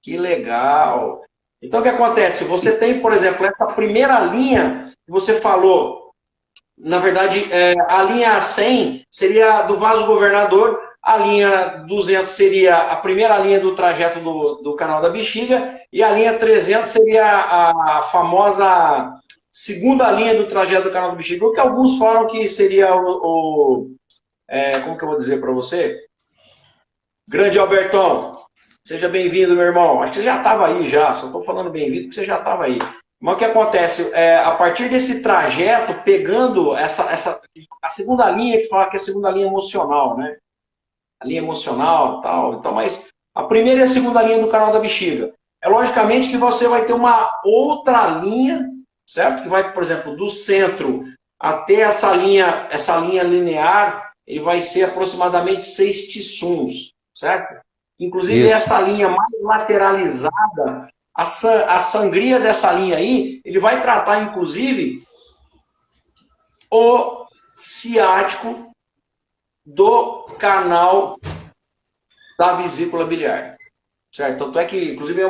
que legal. Então o que acontece? Você tem, por exemplo, essa primeira linha que você falou. Na verdade, a linha 100 seria do vaso governador, a linha 200 seria a primeira linha do trajeto do canal da bexiga, e a linha 300 seria a famosa segunda linha do trajeto do canal da bexiga, o que alguns falam que seria como que eu vou dizer para você? Grande Albertão, seja bem-vindo, meu irmão. Acho que você já estava aí já, só estou falando bem-vindo porque você já estava aí. Mas o que acontece? A partir desse trajeto, pegando a segunda linha, que fala que é a segunda linha emocional, né? A linha emocional e tal. Então, mas a primeira e a segunda linha do canal da bexiga. É logicamente que você vai ter uma outra linha, certo? Que vai, por exemplo, do centro até essa linha linear, ele vai ser aproximadamente 6 tissuns, certo? Inclusive, isso. Essa linha mais lateralizada, a sangria dessa linha aí, ele vai tratar, inclusive, o ciático do canal da vesícula biliar. Certo? Tanto é que, inclusive,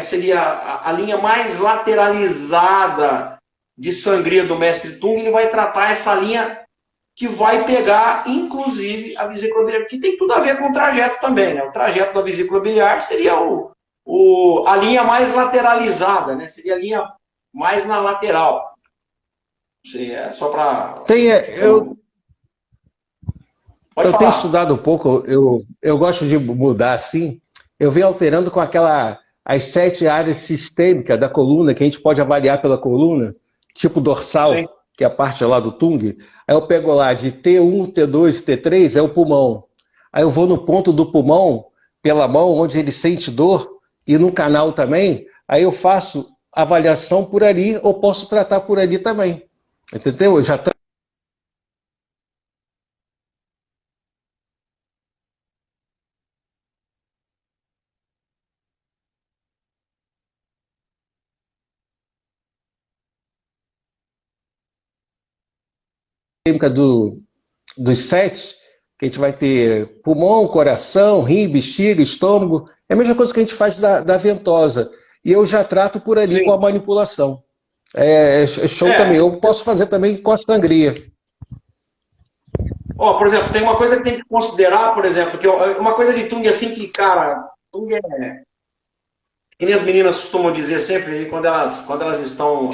seria a linha mais lateralizada de sangria do mestre Tung, ele vai tratar essa linha que vai pegar, inclusive, a vesícula biliar, que tem tudo a ver com o trajeto também, né? O trajeto da vesícula biliar seria a linha mais lateralizada, né? Seria a linha mais na lateral. É só para... Tem, Pode eu tenho falar. estudado um pouco, eu gosto de mudar assim. Eu venho alterando com as 7 áreas sistêmicas da coluna, que a gente pode avaliar pela coluna, tipo Sim. dorsal, que é a parte lá do Tung. Aí eu pego lá de T1, T2, T3, é o pulmão. Aí eu vou no ponto do pulmão, pela mão, onde ele sente dor, e no canal também. Aí eu faço avaliação por ali, ou posso tratar por ali também. Entendeu? Eu já técnica dos 7, que a gente vai ter pulmão, coração, rim, bexiga, estômago. É a mesma coisa que a gente faz da ventosa. E eu já trato por ali com a Sim. manipulação. É show também. É. Eu posso fazer também com a sangria. Ó, por exemplo, tem uma coisa que tem que considerar, por exemplo, que uma coisa de Tung assim que, cara, Tung que nem as meninas costumam dizer sempre, quando elas estão,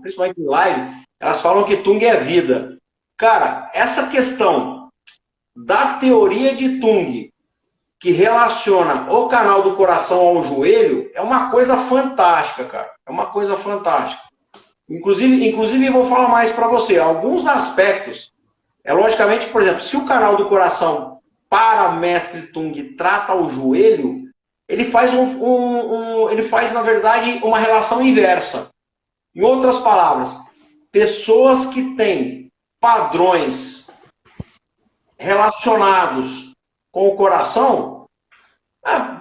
principalmente em live, elas falam que Tung é vida. Cara, essa questão da teoria de Tung, que relaciona o canal do coração ao joelho, é uma coisa fantástica, cara. É uma coisa fantástica. Inclusive vou falar mais para você. Alguns aspectos, logicamente, por exemplo, se o canal do coração para mestre Tung trata o joelho, ele faz ele faz, na verdade, uma relação inversa. Em outras palavras, pessoas que têm padrões relacionados com o coração,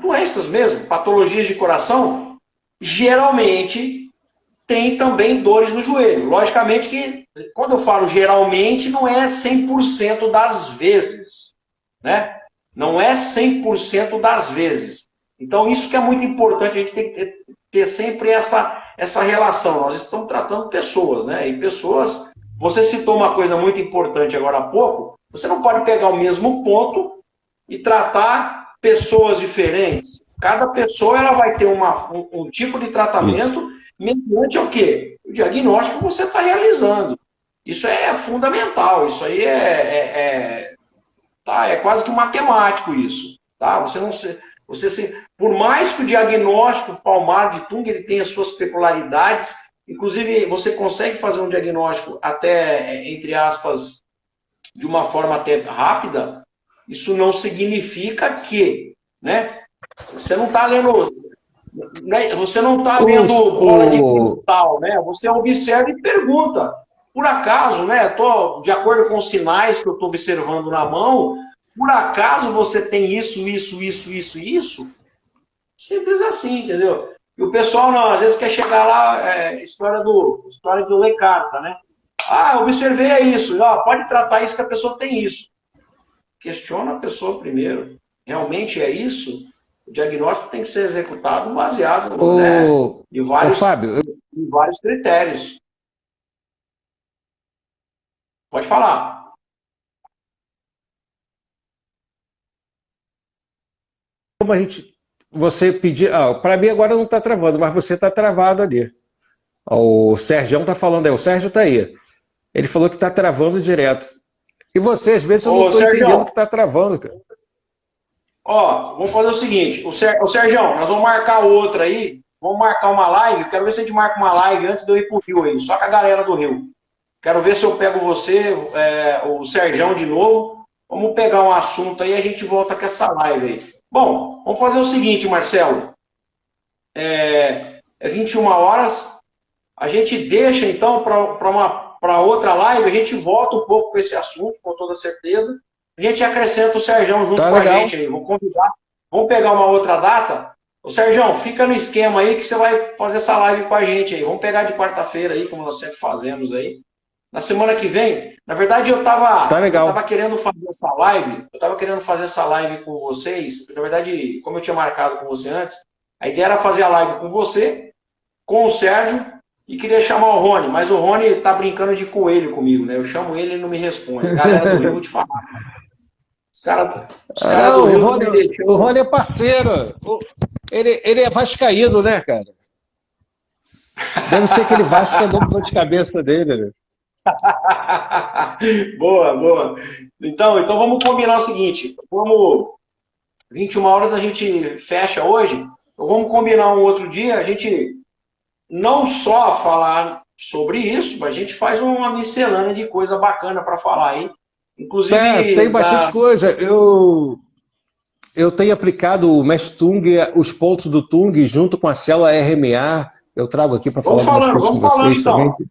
doenças mesmo, patologias de coração, geralmente tem também dores no joelho. Logicamente que, quando eu falo geralmente, não é 100% das vezes, né? Não é 100% das vezes. Então, isso que é muito importante, a gente tem que ter sempre essa relação. Nós estamos tratando pessoas, né? E pessoas, você citou uma coisa muito importante agora há pouco, você não pode pegar o mesmo ponto e tratar pessoas diferentes. Cada pessoa ela vai ter um tipo de Isso. tratamento mediante o quê? O diagnóstico que você está realizando. Isso é fundamental, isso aí é quase que matemático isso. Tá? Por mais que o diagnóstico palmar de Tung ele tenha suas peculiaridades, inclusive você consegue fazer um diagnóstico até, entre aspas, de uma forma até rápida, isso não significa que, né? Você não está lendo, né? Você não está vendo bola de cristal, né? Você observa e pergunta. Por acaso, né? De acordo com os sinais que eu estou observando na mão, por acaso você tem isso? Simples assim, entendeu? E o pessoal, não, às vezes, quer chegar lá, história do Lecarta, né? Ah, observei isso. Pode tratar isso que a pessoa tem isso. Questiona a pessoa primeiro. Realmente é isso? O diagnóstico tem que ser executado baseado, né, Fábio, em vários critérios. Pode falar. como a gente. Você pedir. Para mim agora não está travando, mas você está travado ali. O Sérgio está falando aí, o Sérgio está aí. Ele falou que está travando direto. E você, às vezes, eu não Ô, estou entendendo que Sérgio, está travando, cara. vamos fazer o seguinte. Ô, Sérgio, nós vamos marcar outra aí. Vamos marcar uma live. Quero ver se a gente marca uma live antes de eu ir pro Rio aí. Só com a galera do Rio. Quero ver se eu pego você, o Sérgio de novo. Vamos pegar um assunto aí e a gente volta com essa live aí. Bom, vamos fazer o seguinte, Marcelo. É 21 horas. A gente deixa, então, para outra live, a gente volta um pouco com esse assunto, com toda certeza. A gente acrescenta o Sérgio junto Tá com a legal. gente aí. Vou convidar. Vamos pegar uma outra data. Ô, Sérgio, fica no esquema aí que você vai fazer essa live com a gente aí. Vamos pegar de quarta-feira aí, como nós sempre fazemos aí. Na semana que vem, na verdade, eu Tá legal. tava querendo fazer essa live. Eu tava querendo fazer essa live com vocês. Na verdade, como eu tinha marcado com você antes, a ideia era fazer a live com você, com o Sérgio, e queria chamar o Rony, mas o Rony tá brincando de coelho comigo, né? Eu chamo ele e ele não me responde. Galera do Rio, vou te falar. Os cara do Não, Rio estão me O deixando. Rony é parceiro. Ele é vascaíno, né, cara? Deve ser aquele Vasco que tá dando dor de cabeça dele, né? Boa, boa. Então vamos combinar o seguinte: vamos, 21 horas a gente fecha hoje. Então vamos combinar um outro dia, a gente não só falar sobre isso, mas a gente faz uma miscelânea de coisa bacana para falar aí. É, tem Inclusive bastante coisa. Eu tenho aplicado o Mesh Tung, os pontos do Tung, junto com a célula RMA. Eu trago aqui para falar algumas coisas com vamos falando vocês também. então.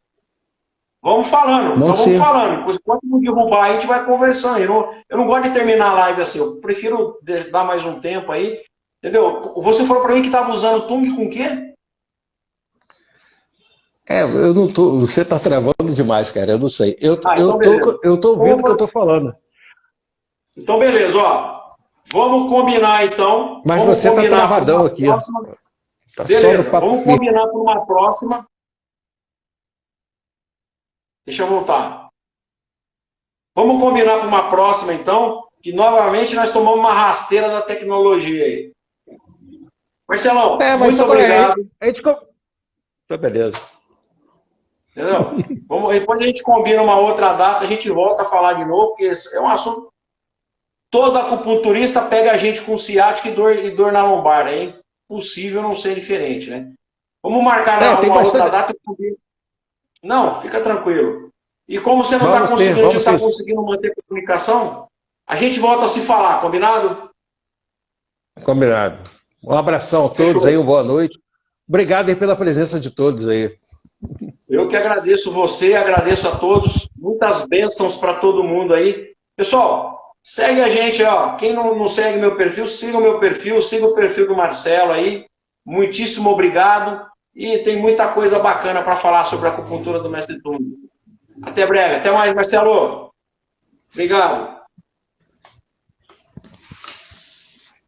Vamos falando, então Vamos vamos sim. falando. Depois, quando não derrubar, a gente vai conversando. Eu não gosto de terminar a live assim, eu prefiro dar mais um tempo aí. Entendeu? Você falou para mim que estava usando Tung com o quê? É, eu não tô. Você está travando demais, cara. Eu não sei. Ah, então beleza. Eu tô ouvindo o que eu tô falando. Então beleza, ó. Vamos combinar então. Mas Vamos você tá combinar para travadão uma aqui, ó. próxima. Tá só no Beleza, papo vamos firme. combinar para uma próxima. Deixa eu voltar. Vamos combinar para uma próxima, então, que novamente nós tomamos uma rasteira da tecnologia aí. Marcelão, É, mas muito agora obrigado. a gente. Tá beleza. Entendeu? Depois a gente combina uma outra data, a gente volta a falar de novo, porque esse é um assunto. Todo acupunturista pega a gente com ciática e dor na lombar. É impossível não ser diferente, né? Vamos marcar Tem uma outra bastante. data. Não, fica tranquilo. E como você não está conseguindo, a gente Vamos está ter. conseguindo manter a comunicação, a gente volta a se falar, combinado? Combinado. Um abração a todos aí, Fechou. uma boa noite. Obrigado aí pela presença de todos aí. Eu que agradeço você, agradeço a todos. Muitas bênçãos para todo mundo aí. Pessoal, segue a gente, ó. Quem não segue meu perfil, siga o meu perfil, siga o perfil do Marcelo aí. Muitíssimo obrigado. E tem muita coisa bacana para falar sobre a acupuntura do Mestre Tung. Até breve. Até mais, Marcelo. Obrigado.